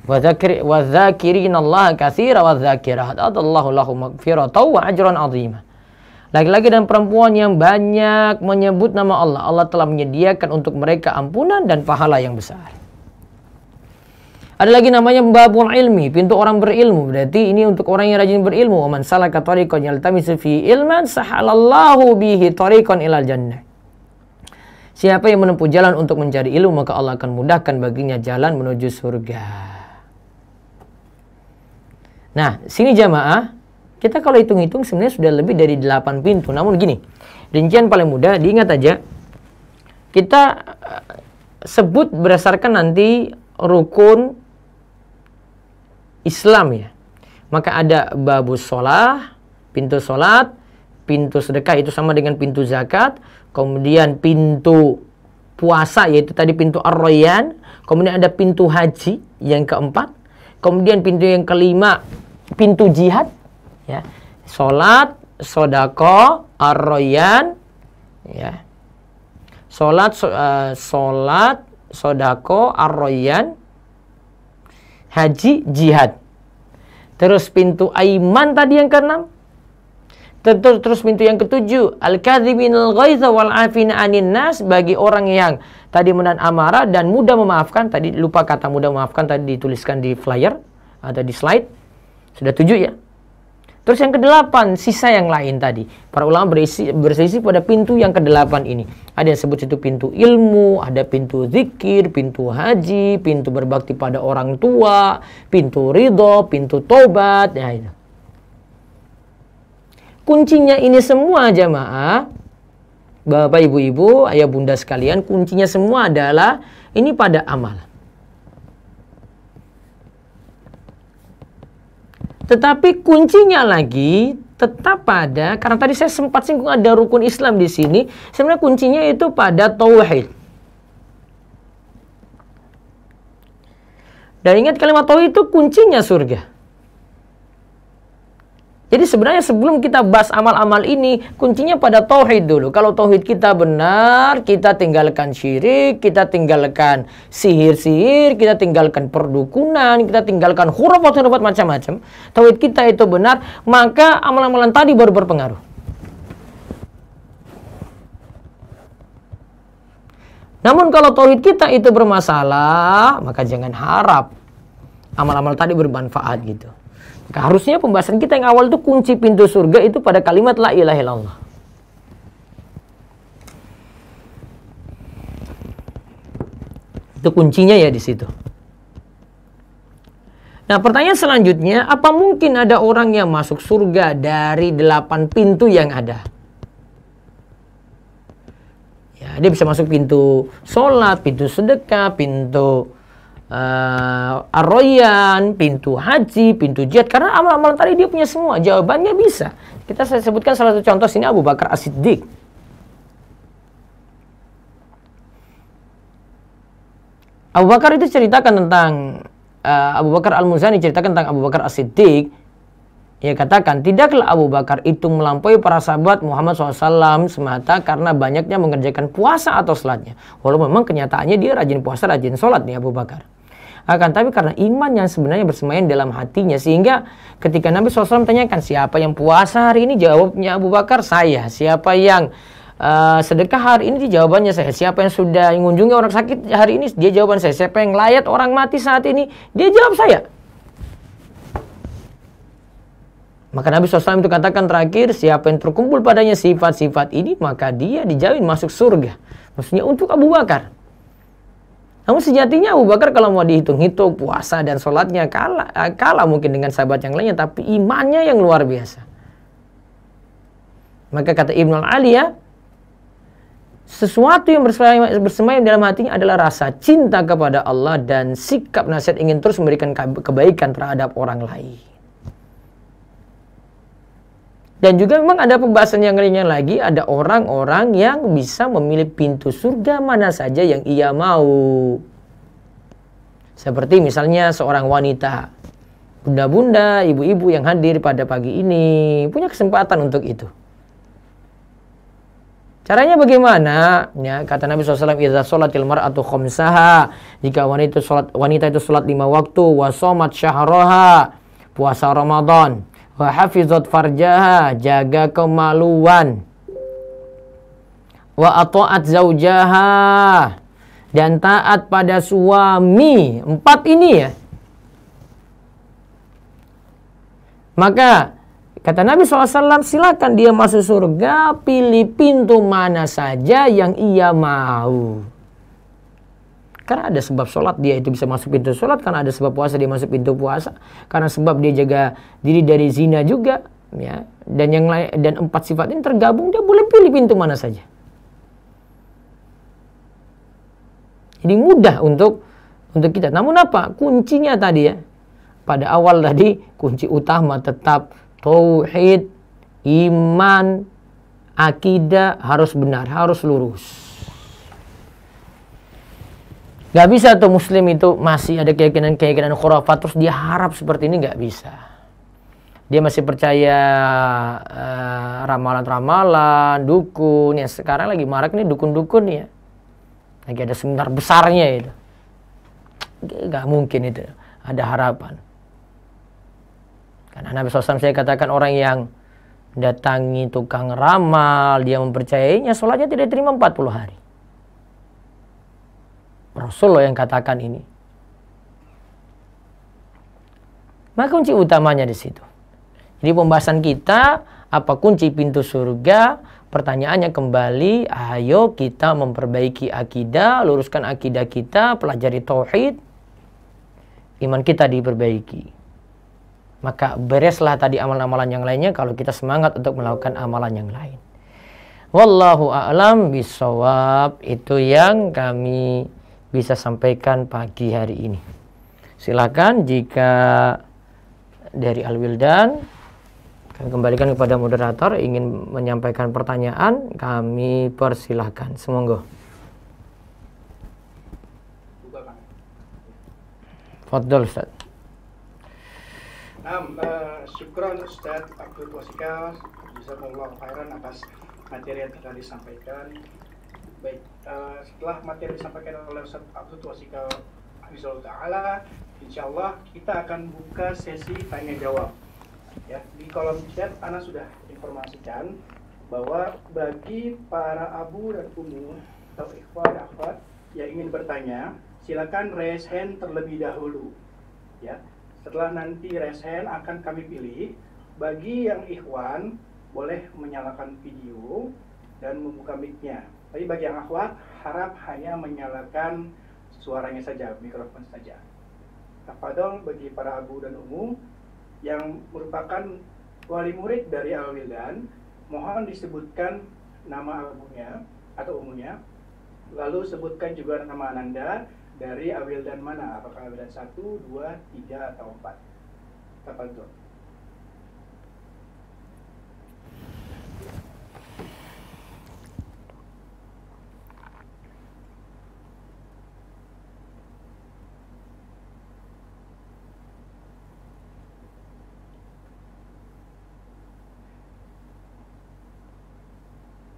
Wa dzakirinallaha katsira wa dzakirat adallahu lahum maghfiratan wa ajran 'azima. Laki-laki dan perempuan yang banyak menyebut nama Allah, Allah telah menyediakan untuk mereka ampunan dan pahala yang besar. Ada lagi namanya babul ilmi, pintu orang berilmu. Berarti ini untuk orang yang rajin berilmu. Wa man salaka tariqan yaltamisu fi ilman sahalallahu bihi tariqan ilal jannah. Siapa yang menempuh jalan untuk mencari ilmu, maka Allah akan mudahkan baginya jalan menuju surga. Nah, sini jamaah, kita kalau hitung-hitung sebenarnya sudah lebih dari 8 pintu. Namun gini, rincian paling mudah, diingat aja, kita sebut berdasarkan nanti rukun Islam ya. Maka ada babus sholah, pintu sholat, pintu sedekah itu sama dengan pintu zakat, kemudian pintu puasa yaitu tadi pintu ar-rayyan, kemudian ada pintu haji yang keempat, kemudian pintu yang kelima pintu jihad. Ya, sholat, sodako, ar-rayyan, ya, sholat, sodako, ar-rayyan, haji, jihad. Terus pintu aiman tadi yang keenam. Terus pintu yang ketujuh, al-kadhibinal ghaitha wal afina anin nas, bagi orang yang tadi menahan amarah dan mudah memaafkan. Tadi lupa kata mudah memaafkan, tadi dituliskan di flyer atau di slide. Sudah 7 ya. Terus yang ke-8, sisa yang lain tadi. Para ulama berselisih pada pintu yang ke-8 ini. Ada yang sebut itu pintu ilmu, ada pintu zikir, pintu haji, pintu berbakti pada orang tua, pintu ridho, pintu tobat. Ya, itu. Kuncinya ini semua jamaah, Bapak, Ibu-ibu, ayah bunda sekalian, kuncinya semua adalah ini pada amal. Tetapi kuncinya lagi tetap pada, karena tadi saya sempat singgung ada rukun Islam di sini, sebenarnya kuncinya itu pada tauhid. Dan ingat kalimat tauhid itu kuncinya surga. Jadi sebenarnya sebelum kita bahas amal-amal ini, kuncinya pada tauhid dulu. Kalau tauhid kita benar, kita tinggalkan syirik, kita tinggalkan sihir-sihir, kita tinggalkan perdukunan, kita tinggalkan khurafat-khurafat macam-macam. Tauhid kita itu benar, maka amal-amalan tadi baru berpengaruh. Namun kalau tauhid kita itu bermasalah, maka jangan harap amal-amal tadi bermanfaat gitu. Harusnya pembahasan kita yang awal itu kunci pintu surga itu pada kalimat la ilaha illallah. Itu kuncinya ya di situ. Nah, pertanyaan selanjutnya, apa mungkin ada orang yang masuk surga dari 8 pintu yang ada? Ya, dia bisa masuk pintu sholat, pintu sedekah, pintu ar-royan, pintu haji, pintu jihad. Karena amal-amal tadi dia punya semua. Jawabannya bisa. Saya sebutkan salah satu contoh sini, Abu Bakar As-Siddiq. Abu Bakar itu ceritakan tentang Abu Bakar Al-Muzani ceritakan tentang Abu Bakar As-Siddiq. Ia katakan, tidaklah Abu Bakar itu melampaui para sahabat Muhammad SAW semata karena banyaknya mengerjakan puasa atau sholatnya. Walaupun memang kenyataannya dia rajin puasa, rajin sholat nih Abu Bakar. Akan tapi karena iman yang sebenarnya bersemayam dalam hatinya, sehingga ketika Nabi SAW tanyakan siapa yang puasa hari ini, jawabnya Abu Bakar, saya. Siapa yang sedekah hari ini, jawabannya saya. Siapa yang sudah mengunjungi orang sakit hari ini, dia jawaban saya. Siapa yang layat orang mati saat ini, dia jawab saya. Maka Nabi SAW itu katakan terakhir, siapa yang terkumpul padanya sifat-sifat ini, maka dia dijamin masuk surga. Maksudnya untuk Abu Bakar. Namun sejatinya Abu Bakar kalau mau dihitung-hitung puasa dan sholatnya kalah mungkin dengan sahabat yang lainnya, tapi imannya yang luar biasa. Maka kata Ibnu Al-Aliyah, sesuatu yang bersemayam dalam hatinya adalah rasa cinta kepada Allah dan sikap nasihat ingin terus memberikan kebaikan terhadap orang lain. Dan juga memang ada pembahasan yang lainnya lagi, ada orang-orang yang bisa memilih pintu surga mana saja yang ia mau. Seperti misalnya seorang wanita, bunda-bunda, ibu-ibu yang hadir pada pagi ini, punya kesempatan untuk itu. Caranya bagaimana? Ya, kata Nabi SAW, idza sholatil mar'atu khamsaha, jika wanita itu sholat 5 waktu, wa shamat syahraha, puasa Ramadan, wa hafizat farjaha, jaga kemaluan, wa ata'at zaujaha, dan taat pada suami. 4 ini ya. Maka kata Nabi SAW, silakan dia masuk surga, pilih pintu mana saja yang ia mau. Karena ada sebab sholat dia itu bisa masuk pintu sholat, karena ada sebab puasa dia masuk pintu puasa, karena sebab dia jaga diri dari zina juga, ya. Dan yang lain, dan 4 sifat ini tergabung, dia boleh pilih pintu mana saja. Jadi mudah untuk kita. Namun apa? Kuncinya tadi ya. Pada awal tadi kunci utama tetap tauhid, iman, akidah harus benar, harus lurus. Gak bisa tuh muslim itu masih ada keyakinan khurafat terus dia harap seperti ini, gak bisa. Dia masih percaya ramalan-ramalan, dukun. Ya sekarang lagi marak nih dukun-dukun ya. Lagi ada seminar besarnya itu. Gak mungkin itu ada harapan. Karena Nabi SAW saya katakan orang yang datangi tukang ramal, dia mempercayainya, sholatnya tidak diterima 40 hari. Rasulullah yang katakan ini. Maka kunci utamanya di situ. Jadi pembahasan kita, apa kunci pintu surga? Pertanyaannya kembali, ayo kita memperbaiki akidah, luruskan akidah kita, pelajari tauhid, iman kita diperbaiki. Maka bereslah tadi amalan-amalan yang lainnya kalau kita semangat untuk melakukan amalan yang lain. Wallahu a'lam bishawab. Itu yang kami bisa sampaikan pagi hari ini. Silakan jika dari Al-Wildan, kami kembalikan kepada moderator, ingin menyampaikan pertanyaan, kami persilahkan. Semoga. Fadhol Ustaz. Syukran Ustaz Abdul Twasikal, jazakallahu khairan atas materi yang telah disampaikan. Baik, setelah materi disampaikan oleh Ustaz Abdul Twasikal Hafizahullah Ta'ala, insyaallah kita akan buka sesi tanya jawab. Ya, di kolom chat Ana sudah informasikan bahwa bagi para abu dan umu atau ikhwan akhwat yang ingin bertanya, silakan raise hand terlebih dahulu. Ya, setelah nanti raise hand akan kami pilih. Bagi yang ikhwan boleh menyalakan video dan membuka mic-nya. Tapi bagi yang akhwat harap hanya menyalakan suaranya saja, mikrofon saja. Tafadhol bagi para abu dan umu yang merupakan wali murid dari Al-Wildan, mohon disebutkan nama abunya atau umunya, lalu sebutkan juga nama Ananda dari Al-Wildan mana, apakah Al-Wildan 1, 2, 3, atau 4. Tafadhol.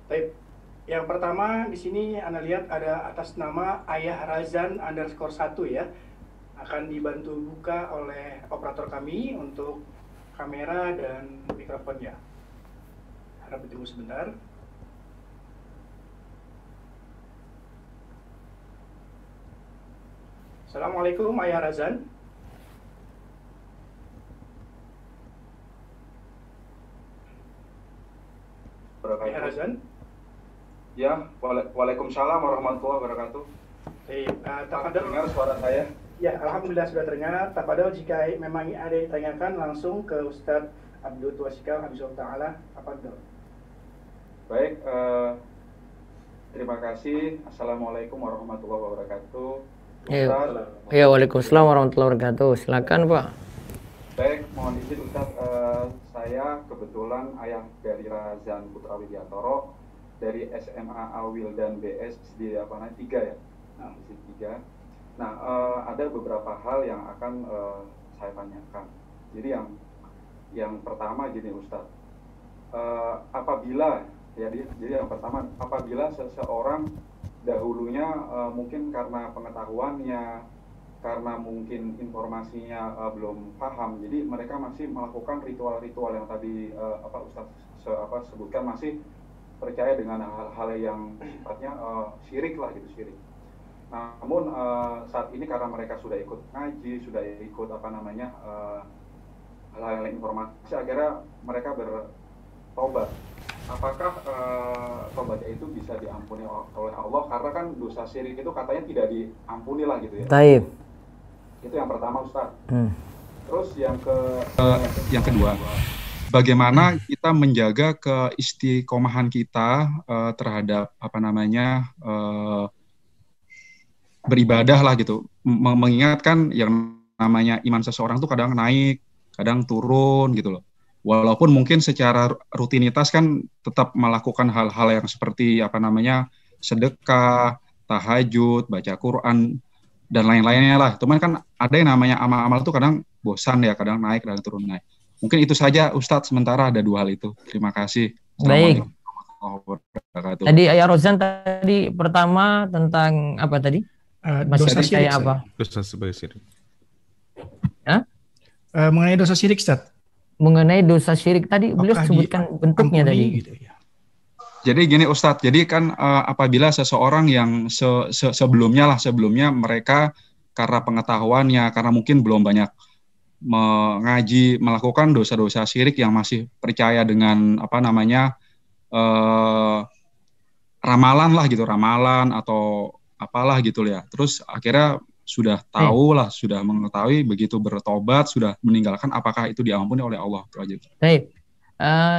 Baik, yang pertama di sini Anda lihat ada atas nama Ayah Razan _1 ya. Akan dibantu buka oleh operator kami untuk kamera dan mikrofonnya. Harap ditunggu sebentar. Assalamualaikum Ayah Razan. Ayah Razan. Ya, waalaikumsalam warahmatullahi wabarakatuh. Tafadhol. Dengar suara saya? Ya, alhamdulillah sudah terdengar. Tafadhol jika memang ada yang ditanyakan langsung ke Ustadz Abdul Twasikal Hafizahullah Ta'ala. Tafadhol. Baik, terima kasih. Assalamualaikum warahmatullahi wabarakatuh. Ustaz. Ya, waalaikumsalam warahmatullahi wabarakatuh. Silakan Pak. Baik, mohon izin Ustaz, saya kebetulan ayah dari Razan Putra Widiantoro dari SMA Al-Wildan BS di 3 ya, di 3. Nah, ada beberapa hal yang akan saya tanyakan. Jadi yang pertama gini Ustadz, apabila jadi yang pertama, apabila seseorang dahulunya mungkin karena pengetahuannya, karena mungkin informasinya belum paham, jadi mereka masih melakukan ritual-ritual yang tadi Ustadz sebutkan, masih percaya dengan hal-hal yang sifatnya syirik lah gitu, syirik. Namun saat ini karena mereka sudah ikut ngaji, sudah ikut hal-hal informasi, akhirnya mereka bertobat. Apakah tobatnya itu bisa diampuni oleh Allah? Karena kan dosa syirik itu katanya tidak diampuni lah gitu ya. Taib. Itu yang pertama Ustaz. Terus yang kedua, bagaimana kita menjaga keistiqomahan kita terhadap beribadah lah gitu. Mengingatkan yang namanya iman seseorang tuh kadang naik, kadang turun gitu loh. Walaupun mungkin secara rutinitas kan tetap melakukan hal-hal yang seperti sedekah, tahajud, baca Quran dan lain-lainnya lah. Cuman kan ada yang namanya amal-amal tuh kadang bosan ya, kadang naik, kadang turun naik. Mungkin itu saja Ustadz, sementara ada 2 hal itu. Terima kasih. Baik. Tadi Ayah Rozan tadi pertama tentang apa tadi? Masih Dosa syirik apa? Dosa sebagai syirik. Mengenai dosa syirik Ustaz. Mengenai dosa syirik tadi beliau sebutkan bentuknya tadi. Gitu, ya. Jadi gini Ustadz, jadi kan apabila seseorang yang sebelumnya mereka karena pengetahuannya, karena mungkin belum banyak mengaji, melakukan dosa-dosa syirik yang masih percaya dengan ramalan lah gitu, ramalan atau apalah gitu ya. Terus akhirnya sudah tahu lah, sudah mengetahui, begitu bertobat, sudah meninggalkan, apakah itu diampuni oleh Allah? Itu aja. Baik.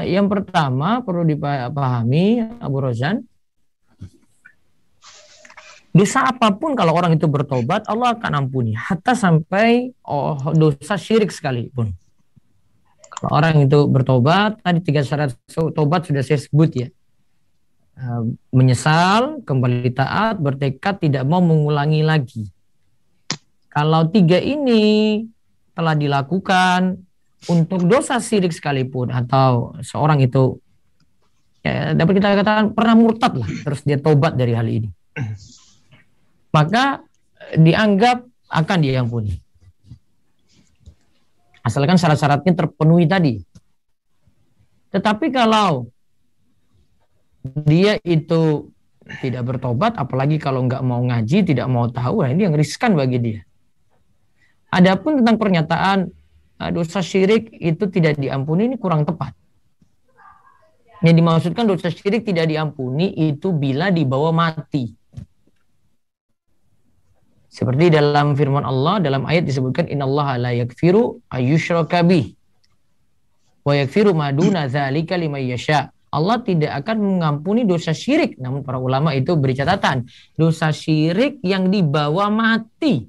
Yang pertama perlu dipahami Abu Rozan, dosa apapun kalau orang itu bertobat Allah akan ampuni, hatta sampai dosa syirik sekalipun. Kalau orang itu bertobat, tadi 3 syarat tobat sudah saya sebut ya. Menyesal, kembali taat, bertekad tidak mau mengulangi lagi. Kalau 3 ini telah dilakukan untuk dosa syirik sekalipun, atau seorang itu ya, dapat kita katakan pernah murtad lah, terus dia tobat dari hal ini, maka dianggap akan diampuni. Asalkan syarat-syaratnya terpenuhi tadi. Tetapi kalau dia itu tidak bertobat, apalagi kalau nggak mau ngaji, tidak mau tahu, nah ini yang riskan bagi dia. Adapun tentang pernyataan dosa syirik itu tidak diampuni, ini kurang tepat. Yang dimaksudkan dosa syirik tidak diampuni itu bila dibawa mati. Seperti dalam firman Allah, dalam ayat disebutkan innallaha la yaghfiru ayyushraka bih wa yaghfiru ma duna dzalika liman yasha. Allah tidak akan mengampuni dosa syirik. Namun para ulama itu beri catatan, dosa syirik yang dibawa mati.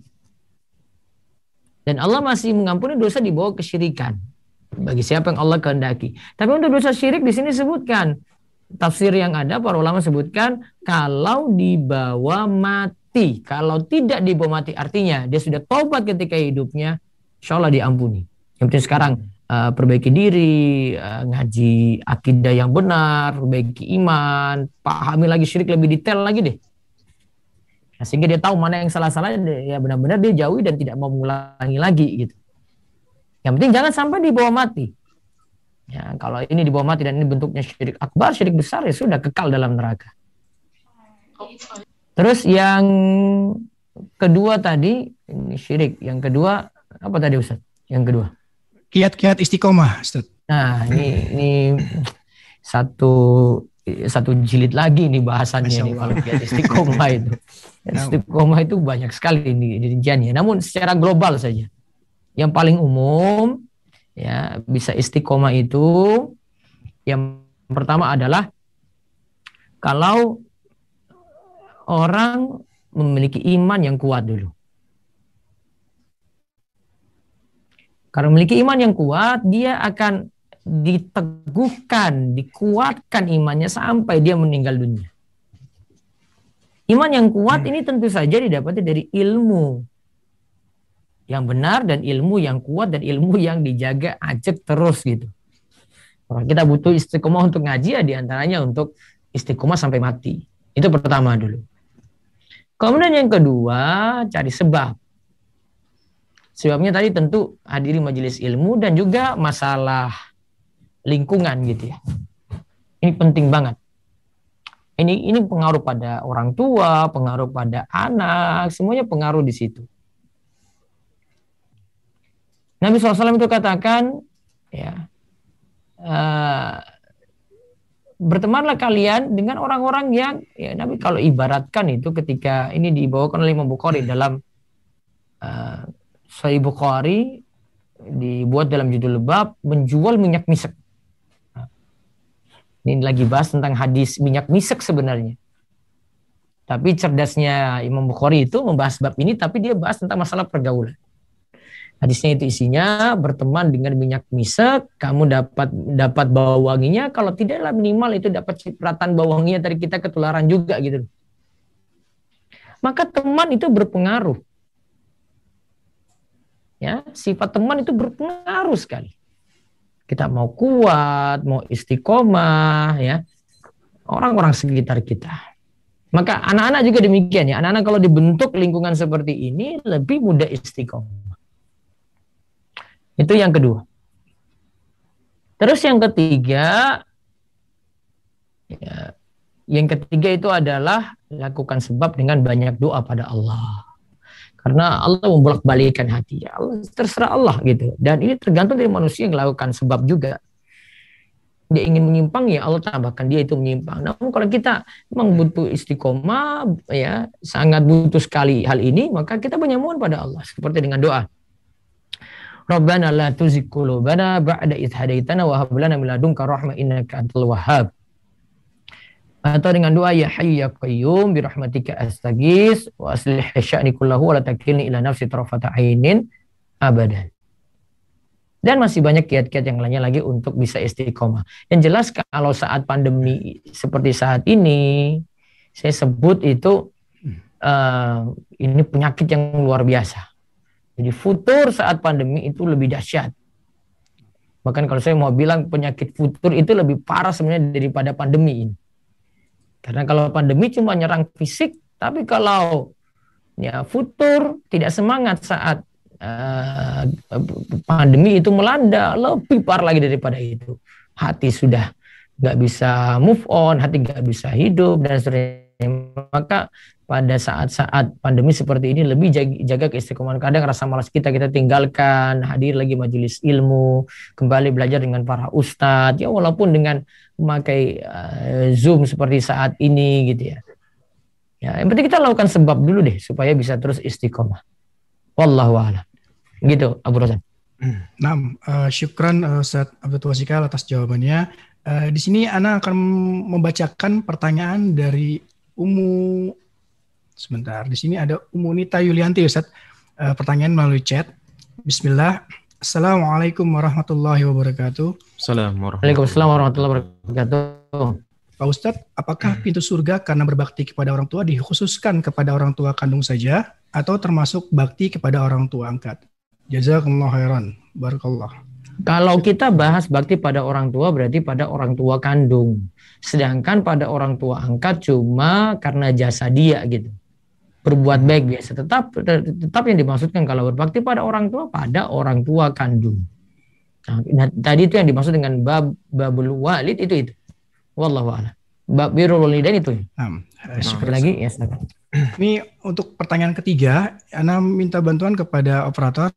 Dan Allah masih mengampuni dosa dibawa kesyirikan bagi siapa yang Allah kehendaki. Tapi untuk dosa syirik di sini sebutkan, tafsir yang ada para ulama sebutkan kalau dibawa mati. Kalau tidak dibawa mati artinya dia sudah taubat ketika hidupnya, insya Allah diampuni. Yang penting sekarang perbaiki diri, ngaji akidah yang benar, perbaiki iman, pahami lagi syirik lebih detail lagi deh. Nah, sehingga dia tahu mana yang salah-salah, ya benar-benar dia jauhi dan tidak mau mengulangi lagi gitu. Yang penting jangan sampai dibawa mati. Ya, kalau ini dibawa mati dan ini bentuknya syirik akbar, syirik besar, ya sudah kekal dalam neraka. Terus yang kedua tadi, ini syirik. Yang kedua, apa tadi Ustaz? Yang kedua. Kiat-kiat istiqomah, Ustaz. Nah, ini satu jilid lagi nih bahasannya nih kalau kiat istiqomah itu. Istiqomah itu banyak sekali nih rinciannya. Namun secara global saja. Yang paling umum ya bisa istiqomah itu yang pertama adalah kalau orang memiliki iman yang kuat dulu. Karena memiliki iman yang kuat, dia akan diteguhkan, dikuatkan imannya sampai dia meninggal dunia. Iman yang kuat ini tentu saja didapati dari ilmu yang benar dan ilmu yang kuat dan ilmu yang dijaga ajak terus gitu. Kalau kita butuh istiqomah untuk ngaji ya diantaranya untuk istiqomah sampai mati. Itu pertama dulu. Kemudian yang kedua cari sebab. Sebabnya tadi tentu hadiri majelis ilmu dan juga masalah lingkungan gitu ya. Ini penting banget. Ini pengaruh pada orang tua, pengaruh pada anak, semuanya pengaruh di situ. Nabi SAW itu katakan, ya, bertemanlah kalian dengan orang-orang yang, ya Nabi kalau ibaratkan itu ketika ini dibawakan oleh Imam Bukhari dalam Sahih Bukhari, dibuat dalam judul bab menjual minyak misek. Ini lagi bahas tentang hadis minyak misek sebenarnya. Tapi cerdasnya Imam Bukhari itu membahas bab ini, tapi dia bahas tentang masalah pergaulan. Hadisnya itu isinya berteman dengan minyak misek, kamu dapat bau wanginya, kalau tidaklah minimal itu dapat cipratan bau wanginya dari kita ketularan juga gitu. Maka teman itu berpengaruh. Ya, sifat teman itu berpengaruh sekali. Kita mau kuat, mau istiqomah, ya, orang-orang sekitar kita. Maka anak-anak juga demikian ya. Anak-anak kalau dibentuk lingkungan seperti ini lebih mudah istiqomah. Itu yang kedua. Terus yang ketiga, ya, yang ketiga itu adalah lakukan sebab dengan banyak doa pada Allah. Karena Allah membolak-balikan hati. Ya Allah, terserah Allah gitu. Dan ini tergantung dari manusia yang melakukan sebab juga. Dia ingin menyimpang, ya Allah tambahkan dia itu menyimpang. Namun kalau kita memang butuh istiqomah, ya sangat butuh sekali hal ini, maka kita banyak mohon pada Allah. Seperti dengan doa. Rabbana la tuzigh qulubana ba'da idh hadaitana wa hab lana min ladunka rahmah innaka antal wahhab. Atau dengan doa ya hayyu ya qayyum bi rahmatika astaghits wa aslih sya'ni kullahu wa la takilni ila nafsi tarfata ainin abadan. Dan masih banyak kiat-kiat yang lainnya lagi untuk bisa istiqomah. Yang jelas kalau saat pandemi seperti saat ini, saya sebut itu ini penyakit yang luar biasa. Jadi futur saat pandemi itu lebih dahsyat. Bahkan kalau saya mau bilang penyakit futur itu lebih parah sebenarnya daripada pandemi ini. Karena kalau pandemi cuma nyerang fisik, tapi kalau ya futur tidak semangat saat pandemi itu melanda, lebih parah lagi daripada itu. Hati sudah nggak bisa move on, hati nggak bisa hidup dan seterusnya. Maka pada saat-saat pandemi seperti ini lebih jaga keistiqomahan. Kadang rasa malas kita tinggalkan, hadir lagi majelis ilmu, kembali belajar dengan para ustadz, ya walaupun dengan memakai Zoom seperti saat ini gitu ya. Ya, yang penting kita lakukan sebab dulu deh supaya bisa terus istiqomah. Wallahu a'lam. Gitu, Abu Rozan. Nah, syukran Ustaz Abdul Twasikal atas jawabannya. Di sini Ana akan membacakan pertanyaan dari Umu. Sebentar, di sini ada Umu Nita Yulianti, Ustaz. Pertanyaan melalui chat. Bismillah. Assalamualaikum warahmatullahi wabarakatuh. Waalaikumsalam warahmatullahi wabarakatuh. Pak Ustadz, apakah pintu surga karena berbakti kepada orang tua dikhususkan kepada orang tua kandung saja atau termasuk bakti kepada orang tua angkat? Jazakumullah khairan. Barakallah. Kalau kita bahas bakti pada orang tua berarti pada orang tua kandung. Sedangkan pada orang tua angkat cuma karena jasa dia gitu. Berbuat baik biasa. Tetap yang dimaksudkan kalau berbakti pada orang tua kandung. Nah, tadi itu yang dimaksud dengan babul walid itu. Wallahu a'lam. Birrul walidain itu. Sekali lagi ya silakan. Ini untuk pertanyaan ketiga, Ana minta bantuan kepada operator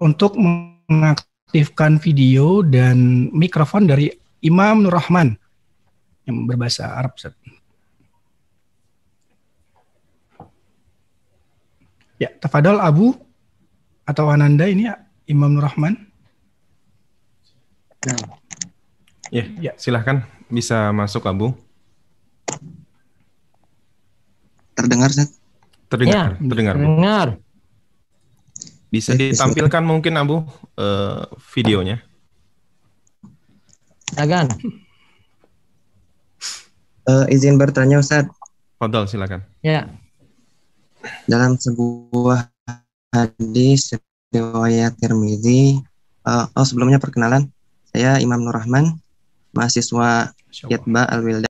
untuk mengaktifkan video dan mikrofon dari Imam Nur Rahman yang berbahasa Arab. Ya, tafadhol Abu atau Ananda ini Imam Nur Rahman. Ya, silahkan bisa masuk Abu. Terdengar, Ustaz? Terdengar. Bisa ditampilkan mungkin Abu videonya. Silakan. Izin bertanya, Ustaz. Fadhal, silakan. Ya. Dalam sebuah hadis riwayat Tirmizi, sebelumnya perkenalan, saya Imam Nur Rahman, mahasiswa Yatba Al-Wildan.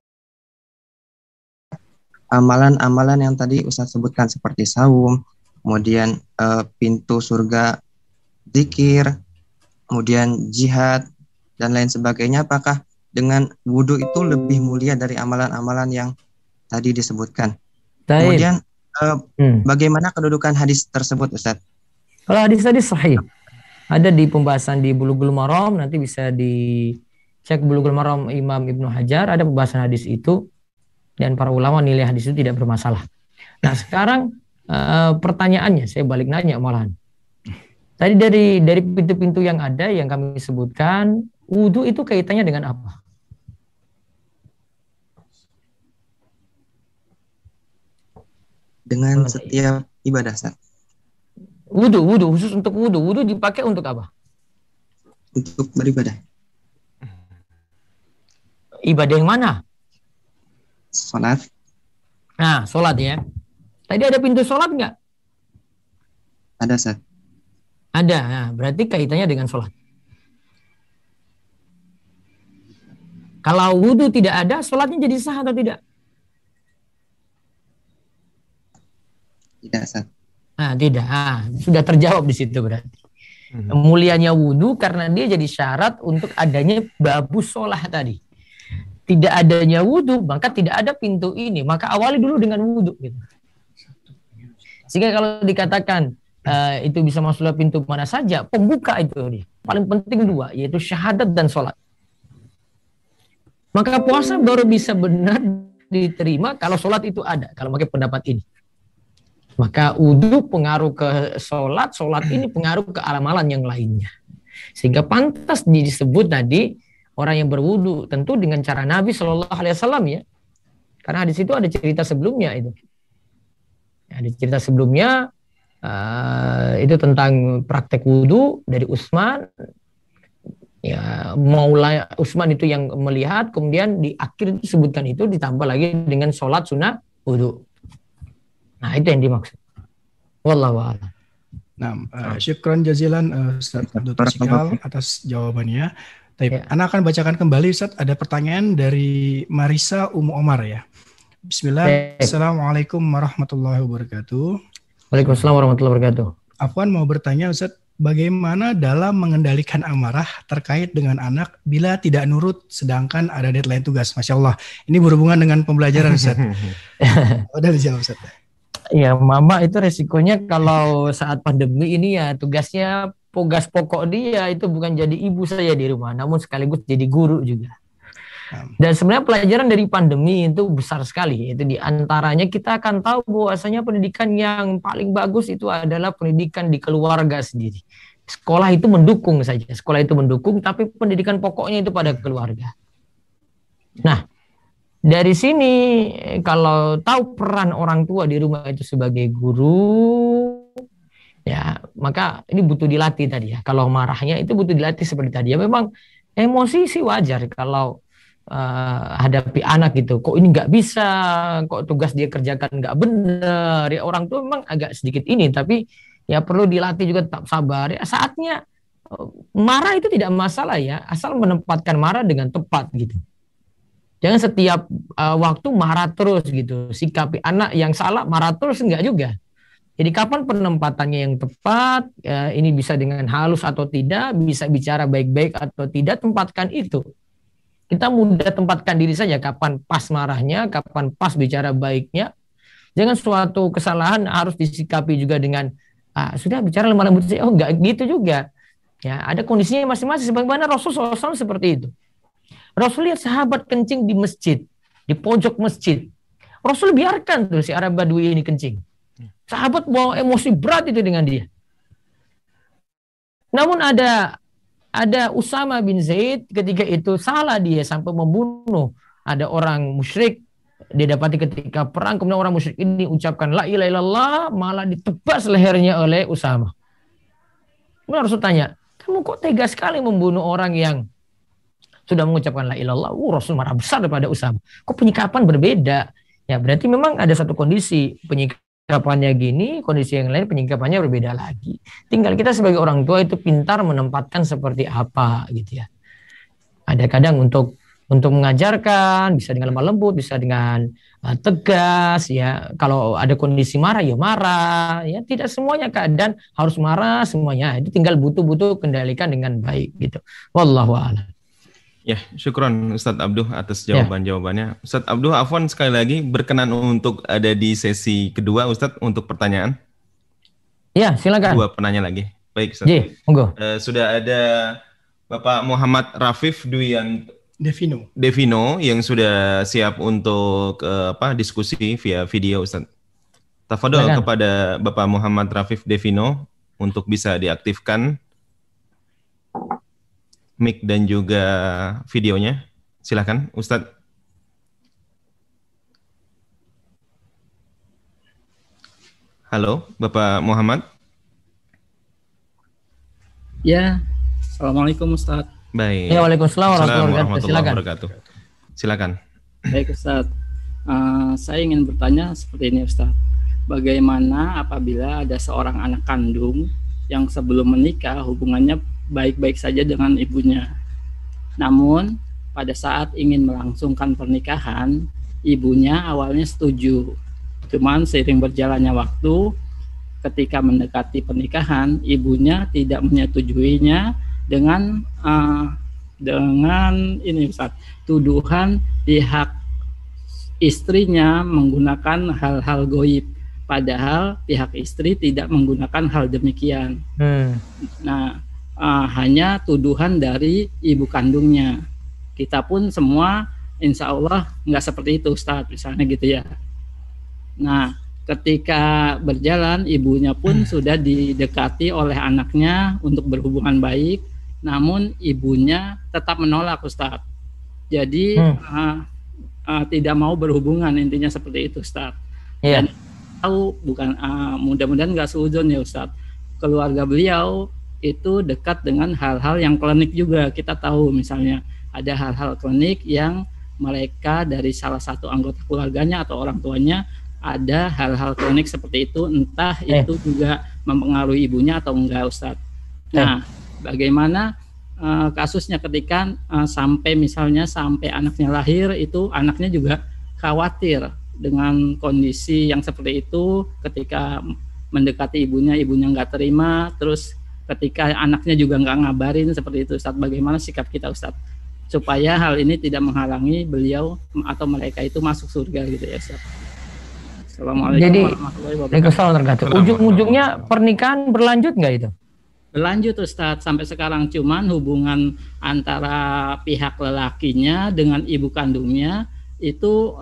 Amalan-amalan yang tadi Ustaz sebutkan seperti saum, kemudian pintu surga, zikir, kemudian jihad, dan lain sebagainya, apakah dengan wudhu itu lebih mulia dari amalan-amalan yang tadi disebutkan? Kemudian bagaimana kedudukan hadis tersebut, Ustaz? Kalau hadis tadi sahih, ada di pembahasan di Bulughul Maram, nanti bisa dicek Bulughul Maram Imam Ibnu Hajar, ada pembahasan hadis itu, dan para ulama nilai hadis itu tidak bermasalah. Nah sekarang pertanyaannya, saya balik nanya malahan. Tadi dari pintu-pintu yang ada yang kami sebutkan, wudhu itu kaitannya dengan apa? Dengan setiap ibadah, Ustaz. Wudhu, khusus untuk wudhu. Wudhu dipakai untuk apa? Untuk beribadah. Ibadah yang mana? Sholat. Nah, sholat ya. Tadi ada pintu sholat nggak? Ada, Ustaz. Ada. Nah, berarti kaitannya dengan sholat. Kalau wudhu tidak ada, sholatnya jadi sah atau tidak? Tidak, Ustaz. Nah, tidak. Sudah terjawab di situ berarti. Mulianya wudhu karena dia jadi syarat untuk adanya babu sholat tadi. Tidak adanya wudhu, maka tidak ada pintu ini. Maka awali dulu dengan wudhu. Gitu. Sehingga kalau dikatakan itu bisa masuk lewat pintu mana saja, pembuka itu dia. Paling penting dua, yaitu syahadat dan sholat. Maka puasa baru bisa benar diterima kalau sholat itu ada. Kalau pakai pendapat ini. Maka wudhu pengaruh ke sholat, sholat ini pengaruh ke amalan yang lainnya. Sehingga pantas disebut tadi orang yang berwudhu tentu dengan cara Nabi Shallallahu Alaihi Wasallam ya. Karena di situ ada cerita sebelumnya itu. Ada cerita sebelumnya itu tentang praktek wudhu dari Utsman. Ya, Maula Utsman itu yang melihat, kemudian di akhir disebutkan itu ditambah lagi dengan sholat sunnah wudhu. Nah, itu yang dimaksud. Wallahu a'lam. Nah, syukran jazilan Ustaz Abdul Tausikal atas jawabannya. Ya. Ana akan bacakan kembali Ustaz, ada pertanyaan dari Marisa Umu Omar ya. Bismillah. Assalamualaikum warahmatullahi wabarakatuh. Waalaikumsalam warahmatullahi wabarakatuh. Afwan mau bertanya Ustaz, bagaimana dalam mengendalikan amarah terkait dengan anak bila tidak nurut sedangkan ada deadline tugas? Masya Allah, ini berhubungan dengan pembelajaran Ustaz. Udah dijawab Ustaz. Ya, mama itu resikonya kalau saat pandemi ini ya tugas pokok dia itu bukan jadi ibu saya di rumah, namun sekaligus jadi guru juga. Dan sebenarnya pelajaran dari pandemi itu besar sekali. Itu diantaranya kita akan tahu bahwasanya pendidikan yang paling bagus itu adalah pendidikan di keluarga sendiri. Sekolah itu mendukung saja, sekolah itu mendukung, tapi pendidikan pokoknya itu pada keluarga. Nah, dari sini kalau tahu peran orang tua di rumah itu sebagai guru, ya maka ini butuh dilatih tadi ya. Kalau marahnya itu butuh dilatih seperti tadi ya. Memang emosi sih wajar kalau hadapi anak gitu, kok ini nggak bisa, kok tugas dia kerjakan nggak benar ya, orang tua memang agak sedikit ini, tapi ya perlu dilatih juga tetap sabar ya. Saatnya marah itu tidak masalah ya, asal menempatkan marah dengan tepat gitu. Jangan setiap waktu marah terus gitu, sikapi anak yang salah marah terus, enggak juga. Jadi kapan penempatannya yang tepat, ini bisa dengan halus atau tidak, bisa bicara baik-baik atau tidak, tempatkan itu. Kita mudah tempatkan diri saja kapan pas marahnya, kapan pas bicara baiknya. Jangan suatu kesalahan harus disikapi juga dengan sudah bicara lemah lembut saja. Oh, enggak gitu juga. Ya, ada kondisinya masing-masing. Sebagaimana Rasulullah SAW seperti itu. Rasul lihat sahabat kencing di masjid, di pojok masjid. Rasul biarkan tuh si Arab Badui ini kencing. Sahabat bawa emosi berat itu dengan dia. Namun ada Usama bin Zaid ketika itu salah dia sampai membunuh ada orang musyrik. Dia dapati ketika perang, kemudian orang musyrik ini ucapkan la ilaha illallah, malah ditebas lehernya oleh Usama. Kemudian Rasul tanya, kamu kok tega sekali membunuh orang yang sudah mengucapkan la ilaha illallah? Rasul marah besar daripada Usama. Kok penyikapan berbeda? Ya berarti memang ada satu kondisi penyikapannya gini, kondisi yang lain penyikapannya berbeda lagi. Tinggal kita sebagai orang tua itu pintar menempatkan seperti apa gitu ya. Ada kadang untuk mengajarkan bisa dengan lemah lembut, bisa dengan tegas ya. Kalau ada kondisi marah ya marah ya. Tidak semuanya keadaan harus marah semuanya. Itu tinggal butuh kendalikan dengan baik gitu. Wallahu a'lam. Ya, syukron Ustadz Abduh atas jawaban-jawabannya. Ustadz Abduh, afwan sekali lagi berkenan untuk ada di sesi kedua Ustadz untuk pertanyaan. Ya, silakan. Dua penanya lagi. Baik Ustadz. Ji, monggo. Sudah ada Bapak Muhammad Rafif Devino yang sudah siap untuk diskusi via video Ustadz. Tafadhol kepada Bapak Muhammad Rafif Devino untuk bisa diaktifkan mic dan juga videonya. Silakan, Ustadz. Halo, Bapak Muhammad. Ya, Assalamualaikum Ustadz. Baik. Ya, Waalaikumsalam warahmatullahi wabarakatuh. Silakan. Baik Ustadz, saya ingin bertanya seperti ini Ustadz. Bagaimana apabila ada seorang anak kandung yang sebelum menikah hubungannya baik-baik saja dengan ibunya. Namun pada saat ingin melangsungkan pernikahan, ibunya awalnya setuju. Cuman seiring berjalannya waktu, ketika mendekati pernikahan, ibunya tidak menyetujuinya dengan ini Ustaz, tuduhan pihak istrinya menggunakan hal-hal goib. Padahal pihak istri tidak menggunakan hal demikian. Nah, hanya tuduhan dari ibu kandungnya. Kita pun semua insya Allah nggak seperti itu Ustadz, misalnya gitu ya. Nah, ketika berjalan ibunya pun sudah didekati oleh anaknya untuk berhubungan baik, namun ibunya tetap menolak Ustadz. Jadi tidak mau berhubungan, intinya seperti itu Ustadz. Dan tahu bukan mudah-mudahan nggak seuzon ya Ustadz. Keluarga beliau itu dekat dengan hal-hal yang klinik juga. Kita tahu misalnya ada hal-hal klinik yang mereka dari salah satu anggota keluarganya atau orang tuanya ada hal-hal klinik seperti itu, entah itu juga mempengaruhi ibunya atau enggak, Ustadz. Nah, bagaimana kasusnya ketika sampai anaknya lahir, itu anaknya juga khawatir dengan kondisi yang seperti itu, ketika mendekati ibunya nggak terima, terus ketika anaknya juga nggak ngabarin seperti itu, Ustadz. Bagaimana sikap kita, Ustadz, supaya hal ini tidak menghalangi beliau atau mereka itu masuk surga gitu ya, Ustadz. Assalamualaikum warahmatullahi wabarakatuh. Ujung-ujungnya pernikahan berlanjut nggak itu? Berlanjut, Ustadz, sampai sekarang. Cuman hubungan antara pihak lelakinya dengan ibu kandungnya itu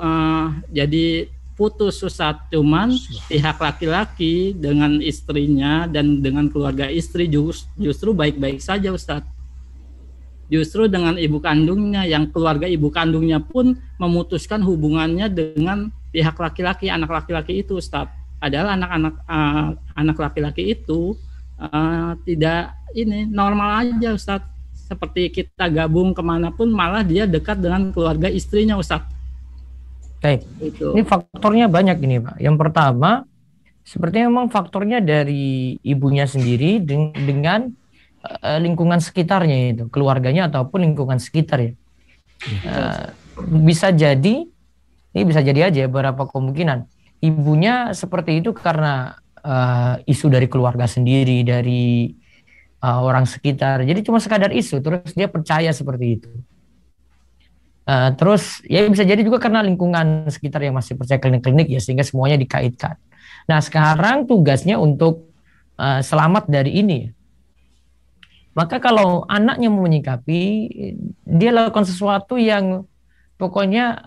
jadi putus, Ustadz. Cuman pihak laki-laki dengan istrinya dan dengan keluarga istri justru baik-baik saja, Ustadz. Justru dengan ibu kandungnya, yang keluarga ibu kandungnya pun memutuskan hubungannya dengan pihak laki-laki, anak laki-laki itu, Ustadz. Padahal anak laki-laki itu tidak normal aja, Ustadz. Seperti kita gabung kemanapun, malah dia dekat dengan keluarga istrinya, Ustadz. Baik. Ini faktornya banyak ini, Pak. Yang pertama, sepertinya memang faktornya dari ibunya sendiri dengan lingkungan sekitarnya itu, keluarganya ataupun lingkungan sekitar ya. Bisa jadi aja beberapa kemungkinan. Ibunya seperti itu karena isu dari keluarga sendiri, dari orang sekitar. Jadi cuma sekadar isu, terus dia percaya seperti itu. Terus ya bisa jadi juga karena lingkungan sekitar yang masih percaya klinik-klinik ya, sehingga semuanya dikaitkan. Nah, sekarang tugasnya untuk selamat dari ini. Maka kalau anaknya mau menyikapi, dia lakukan sesuatu yang pokoknya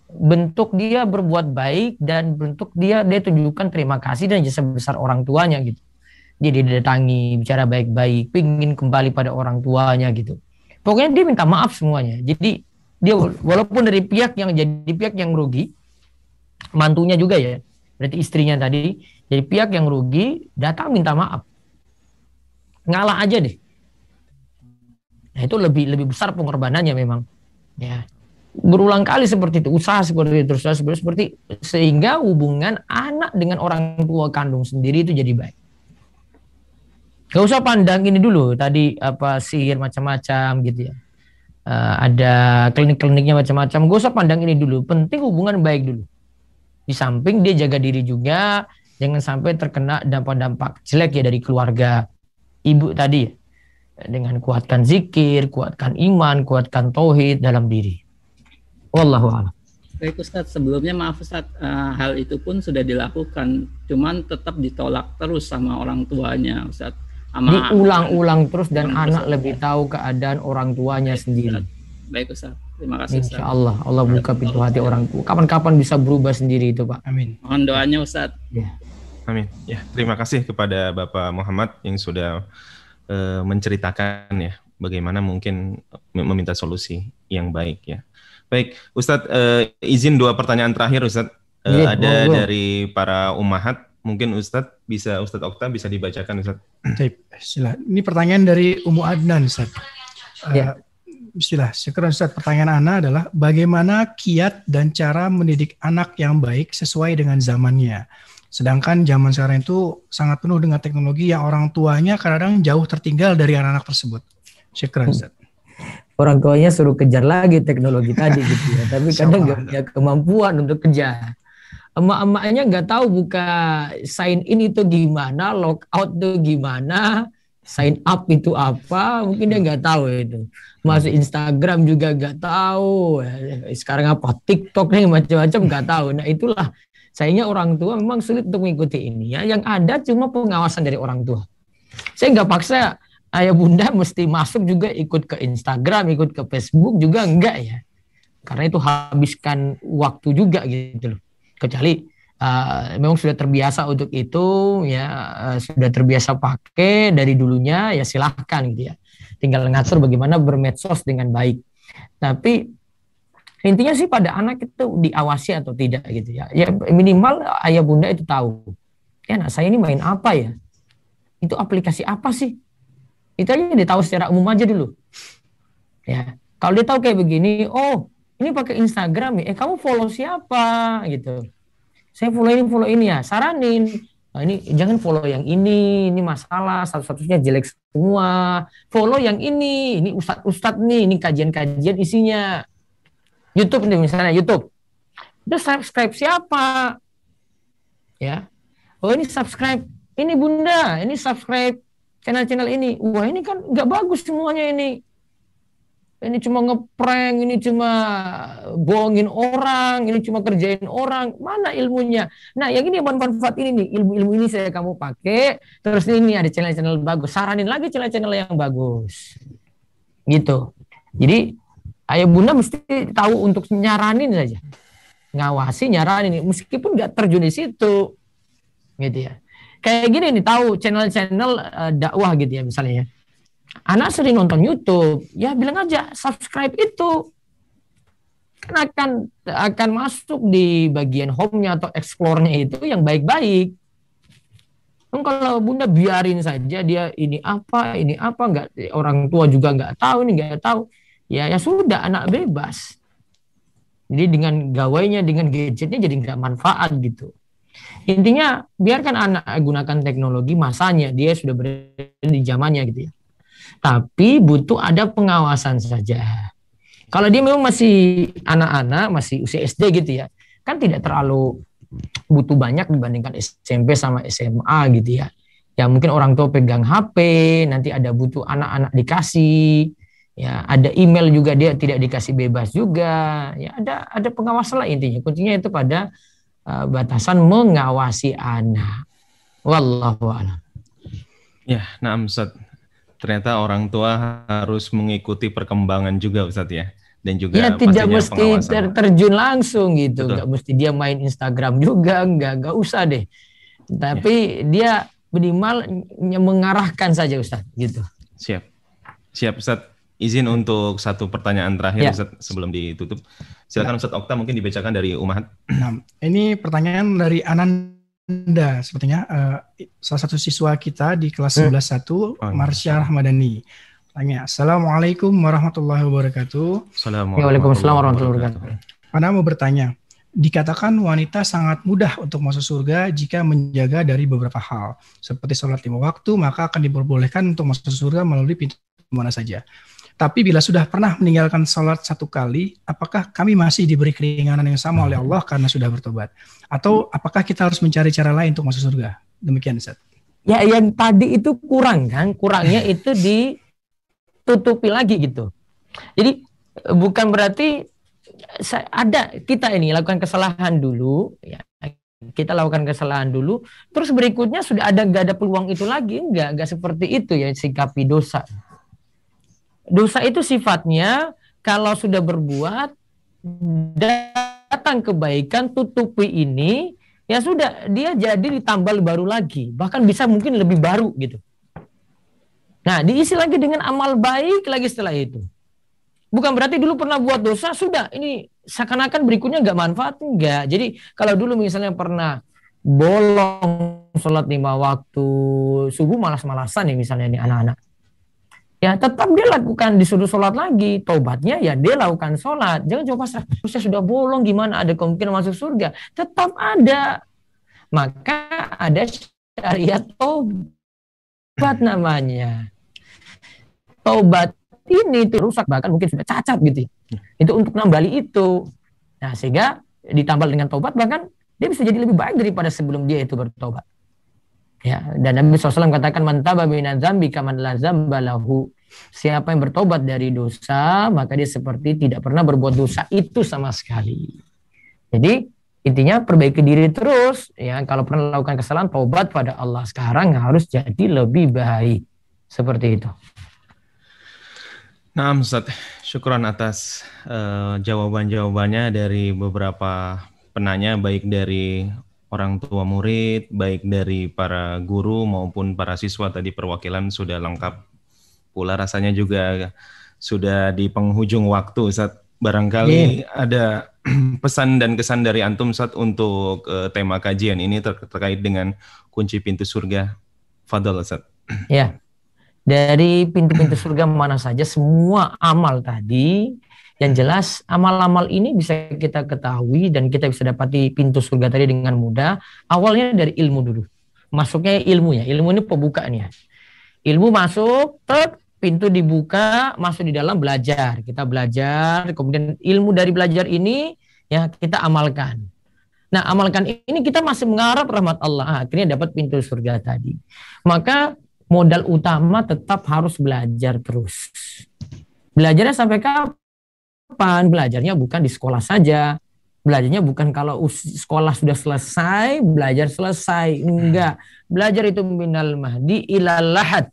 bentuk dia berbuat baik dan bentuk dia tunjukkan terima kasih dan jasa besar orang tuanya gitu. Dia didatangi, bicara baik-baik, pingin kembali pada orang tuanya gitu. Pokoknya dia minta maaf semuanya. Jadi dia walaupun dari pihak yang merugi, mantunya juga ya, berarti istrinya tadi, jadi pihak yang rugi datang minta maaf, ngalah aja deh. Nah, itu lebih besar pengorbanannya memang. Ya, berulang kali seperti itu, usaha seperti itu, seperti sehingga hubungan anak dengan orang tua kandung sendiri itu jadi baik. Gak usah pandang ini dulu tadi sihir macam-macam gitu ya. Ada klinik-kliniknya macam-macam. Gak usah pandang ini dulu. Penting hubungan baik dulu. Di samping dia jaga diri juga, jangan sampai terkena dampak-dampak jelek ya dari keluarga ibu tadi ya. Dengan kuatkan zikir, kuatkan iman, kuatkan tauhid dalam diri. Wallahu a'lam. Baik, Ustadz, sebelumnya maaf, Ustadz, hal itu pun sudah dilakukan, cuman tetap ditolak terus sama orang tuanya, Ustadz. Diulang-ulang terus dan anak lebih tahu keadaan orang tuanya sendiri. Baik, Ustadz. Terima kasih, Ustadz. Insya Allah buka pintu hati orang tua. Kapan-kapan bisa berubah sendiri itu, Pak. Amin. Mohon doanya, Ustadz. Ya. Amin. Ya, terima kasih kepada Bapak Muhammad yang sudah menceritakan ya bagaimana mungkin meminta solusi yang baik ya. Baik, Ustadz, izin 2 pertanyaan terakhir, Ustadz. Ada dari para ummahat, mungkin Ustadz Okta bisa dibacakan, Ustadz. Silakan. Ini pertanyaan dari Umu Adnan, Ustadz. Bismillah, syukur Ustadz. Pertanyaan Ana adalah bagaimana kiat dan cara mendidik anak yang baik sesuai dengan zamannya. Sedangkan zaman sekarang itu sangat penuh dengan teknologi yang orang tuanya kadang jauh tertinggal dari anak-anak tersebut. Syukran, Ustaz. Orang tuanya suruh kejar lagi teknologi tadi gitu ya. Tapi kadang nggak punya kemampuan untuk kejar. Emak-emaknya nggak tahu buka sign in itu gimana, log out itu gimana, sign up itu apa, mungkin dia nggak tahu itu. Masuk Instagram juga nggak tahu. Sekarang apa TikTok nih macam-macam nggak tahu. Nah itulah. Sayangnya orang tua memang sulit untuk mengikuti ini ya. Yang ada cuma pengawasan dari orang tua. Saya nggak paksa ayah bunda mesti masuk juga ikut ke Instagram, ikut ke Facebook juga enggak ya. Karena itu habiskan waktu juga gitu loh. Kecuali memang sudah terbiasa untuk itu ya, sudah terbiasa pakai dari dulunya ya silahkan gitu ya. Tinggal ngatur bagaimana bermedsos dengan baik. Tapi intinya sih pada anak itu diawasi atau tidak gitu ya. Ya minimal ayah bunda itu tahu. Ya anak saya ini main apa ya? Itu aplikasi apa sih? Itu aja dia tahu secara umum aja dulu. Ya. Kalau dia tahu kayak begini, oh ini pakai Instagram ya. Kamu follow siapa gitu. Saya follow ini ya. Saranin ini jangan follow yang ini masalah, statusnya jelek semua. Follow yang ini ustadz nih, ini kajian-kajian isinya. YouTube nih misalnya, YouTube. Udah subscribe siapa? Ya. Oh ini subscribe, ini Bunda, ini subscribe channel-channel ini. Wah ini kan nggak bagus semuanya ini. Ini cuma ngeprank, ini cuma bohongin orang, ini cuma kerjain orang. Mana ilmunya? Nah, yang ini manfaat ini nih, ilmu-ilmu ini saya kamu pakai. Terus ini ada channel-channel bagus. Saranin lagi channel-channel yang bagus. Gitu. Jadi, ayah bunda mesti tahu untuk nyaranin saja. Ngawasi, nyaranin. Meskipun nggak terjun di situ. Gitu ya. Kayak gini nih, tahu channel-channel dakwah gitu ya misalnya ya. Anak sering nonton YouTube, ya bilang aja subscribe itu. Kan akan masuk di bagian home-nya atau explore-nya itu yang baik-baik. Kalau bunda biarin saja dia ini apa nggak, orang tua juga nggak tahu, ini nggak tahu. Ya sudah, anak bebas. Jadi dengan gawainya, dengan gadgetnya jadi nggak manfaat gitu. Intinya biarkan anak gunakan teknologi masanya, dia sudah berada di zamannya gitu ya. Tapi butuh ada pengawasan saja. Kalau dia memang masih anak-anak, masih usia SD gitu ya, kan tidak terlalu butuh banyak dibandingkan SMP sama SMA gitu ya. Ya mungkin orang tua pegang HP, nanti ada butuh anak-anak dikasih, ya ada email juga dia tidak dikasih bebas juga. Ya ada pengawasan lah intinya. Kuncinya itu pada batasan mengawasi anak. Wallahu a'lam. Ya, nah Ustaz. Ternyata orang tua harus mengikuti perkembangan juga Ustaz ya. Dan juga ya tidak mesti terjun langsung gitu. Nggak mesti dia main Instagram juga, nggak usah deh. Tapi dia minimal mengarahkan saja Ustaz gitu. Siap Ustaz. Izin untuk satu pertanyaan terakhir Ustaz sebelum ditutup. Silakan Ustaz Okta, mungkin dibacakan dari Umahat. Nah, ini pertanyaan dari Ananda, sepertinya salah satu siswa kita di kelas 11.1, Marsha Rahmadani. Tanya, Assalamualaikum warahmatullahi wabarakatuh. Waalaikumsalam warahmatullahi wabarakatuh. Anda mau bertanya, dikatakan wanita sangat mudah untuk masuk surga jika menjaga dari beberapa hal. Seperti sholat 5 waktu, maka akan diperbolehkan untuk masuk surga melalui pintu mana saja. Tapi bila sudah pernah meninggalkan sholat 1 kali, apakah kami masih diberi keringanan yang sama oleh Allah karena sudah bertobat? Atau apakah kita harus mencari cara lain untuk masuk surga? Demikian Ustaz. Ya yang tadi itu kurang kan, kurangnya itu ditutupi lagi gitu. Jadi bukan berarti ada kita ini lakukan kesalahan dulu, ya kita lakukan kesalahan dulu, terus berikutnya sudah nggak ada peluang itu lagi, nggak seperti itu ya sikapi dosa. Dosa itu sifatnya kalau sudah berbuat datang kebaikan tutupi ini, ya sudah dia jadi ditambal baru lagi, bahkan bisa mungkin lebih baru gitu. Nah diisi lagi dengan amal baik lagi setelah itu. Bukan berarti dulu pernah buat dosa sudah ini seakan-akan berikutnya nggak manfaat, enggak. Jadi kalau dulu misalnya pernah bolong sholat 5 waktu subuh malas-malasan nih misalnya nih anak-anak. Ya tetap dia lakukan, disuruh sholat lagi, taubatnya ya dia lakukan sholat. Jangan coba saya sudah bolong gimana ada kemungkinan masuk surga, tetap ada. Maka ada syariat taubat namanya. Taubat ini itu rusak, bahkan mungkin sudah cacat gitu. Itu untuk nambali itu. Nah sehingga ditambal dengan taubat, bahkan dia bisa jadi lebih baik daripada sebelum dia itu bertobat. Ya, dan Nabi SAW katakan man taba minan dzambi kaman la dzamba lahu. Siapa yang bertobat dari dosa, maka dia seperti tidak pernah berbuat dosa itu sama sekali. Jadi intinya perbaiki diri terus, ya kalau pernah melakukan kesalahan taubat pada Allah, sekarang harus jadi lebih baik. Seperti itu. Nah, Ustaz, syukran atas jawaban-jawabannya dari beberapa penanya, baik dari orang tua murid, baik dari para guru maupun para siswa. Tadi perwakilan sudah lengkap pula, rasanya juga sudah di penghujung waktu, Ustaz. Barangkali ada pesan dan kesan dari Antum, Ustaz, untuk tema kajian ini terkait dengan kunci pintu surga. Fadhal, Ustaz. Ya, dari pintu-pintu surga mana saja, semua amal tadi, yang jelas amal-amal ini bisa kita ketahui dan kita bisa dapati pintu surga tadi dengan mudah. Awalnya dari ilmu dulu. masuknya ilmunya. Ilmu ini pembukaannya. Ilmu masuk, pintu dibuka, masuk di dalam belajar. Kita belajar, kemudian ilmu dari belajar ini ya kita amalkan. Nah, amalkan ini kita masih mengharap rahmat Allah. Akhirnya dapat pintu surga tadi. Maka modal utama tetap harus belajar terus. Belajarnya sampai kapan? Belajarnya bukan di sekolah saja. Belajarnya bukan kalau sekolah sudah selesai, belajar selesai. Enggak. Belajar itu minal mahdi ilal lahad.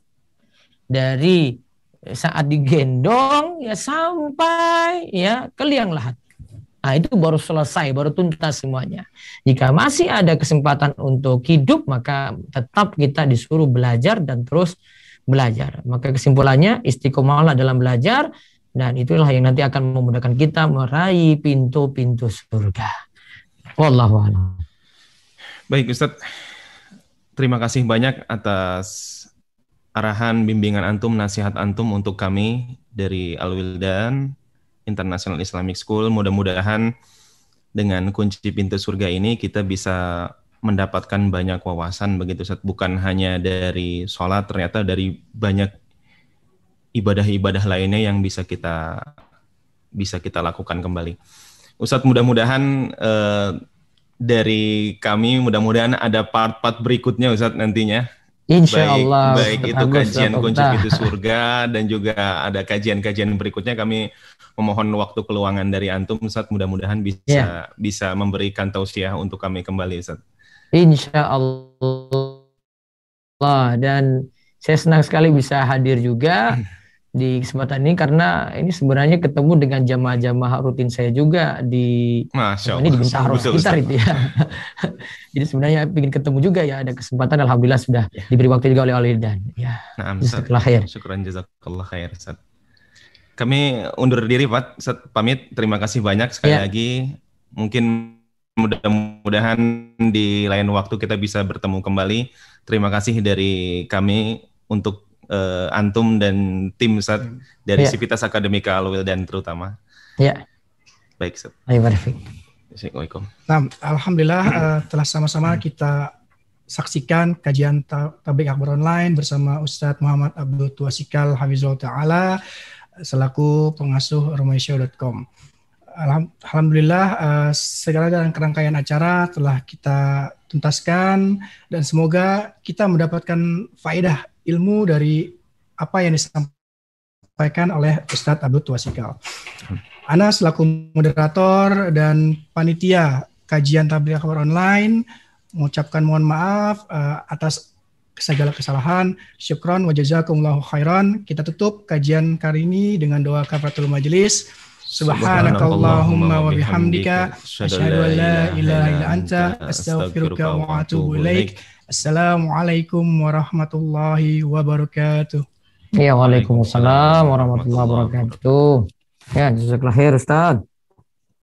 Dari saat digendong ya sampai ya ke liang lahat. Nah, itu baru selesai, baru tuntas semuanya. Jika masih ada kesempatan untuk hidup, maka tetap kita disuruh belajar dan terus belajar. Maka kesimpulannya istiqomahlah dalam belajar, dan itulah yang nanti akan memudahkan kita meraih pintu-pintu surga. Wallahu a'lam. Baik Ustadz, terima kasih banyak atas arahan, bimbingan antum, nasihat antum untuk kami dari Al-Wildan International Islamic School. Mudah-mudahan dengan kunci pintu surga ini kita bisa mendapatkan banyak wawasan begitu Ustaz. Bukan hanya dari sholat, ternyata dari banyak ibadah-ibadah lainnya yang bisa kita lakukan kembali. Ustaz, mudah-mudahan dari kami mudah-mudahan ada part-part berikutnya Ustaz nantinya. Insya Allah. Baik itu kajian kunci pintu surga dan juga ada kajian-kajian berikutnya. Kami memohon waktu keluangan dari antum Ustaz, mudah-mudahan bisa memberikan tausiah untuk kami kembali Ustaz. Insya Allah. Dan saya senang sekali bisa hadir juga di kesempatan ini, karena ini sebenarnya ketemu dengan jamaah-jamaah rutin saya juga di ini di Bintaro sekitar itu ya. Jadi sebenarnya ingin ketemu juga ya, ada kesempatan, alhamdulillah sudah diberi waktu juga oleh Al-Wildan. Ya. Jazakallah khair. Syukran jazakallah khair Ustaz. Kami undur diri Pak, Ustaz, pamit. Terima kasih banyak sekali lagi. Mungkin mudah-mudahan di lain waktu kita bisa bertemu kembali. Terima kasih dari kami untuk antum dan tim Ustaz dari Sivitas Akademika Al-Wildan terutama. Ya. Baik Ustaz. Assalamualaikum. Nah, alhamdulillah telah sama-sama kita saksikan kajian Tabligh Akbar online bersama Ustadz Muhammad Abdul Tuasikal Hafizahullah Ta'ala selaku pengasuh Romaisya.com. Alhamdulillah segala rangkaian acara telah kita tuntaskan, dan semoga kita mendapatkan faedah ilmu dari apa yang disampaikan oleh Ustadz Abdul Tuasikal. Ana selaku moderator dan panitia kajian Tabligh Akbar online mengucapkan mohon maaf atas segala kesalahan. Syukron wa jazakumullahu khairan. Kita tutup kajian kali ini dengan doa kafaratul majelis. Subhanakallahumma wa bihamdika asyhadu an la ilaha illa anta astaghfiruka wa atubu ilaik. Assalamualaikum warahmatullahi wabarakatuh. Ya, waalaikumsalam warahmatullahi wabarakatuh. Ya, jazakallahu khair Ustaz.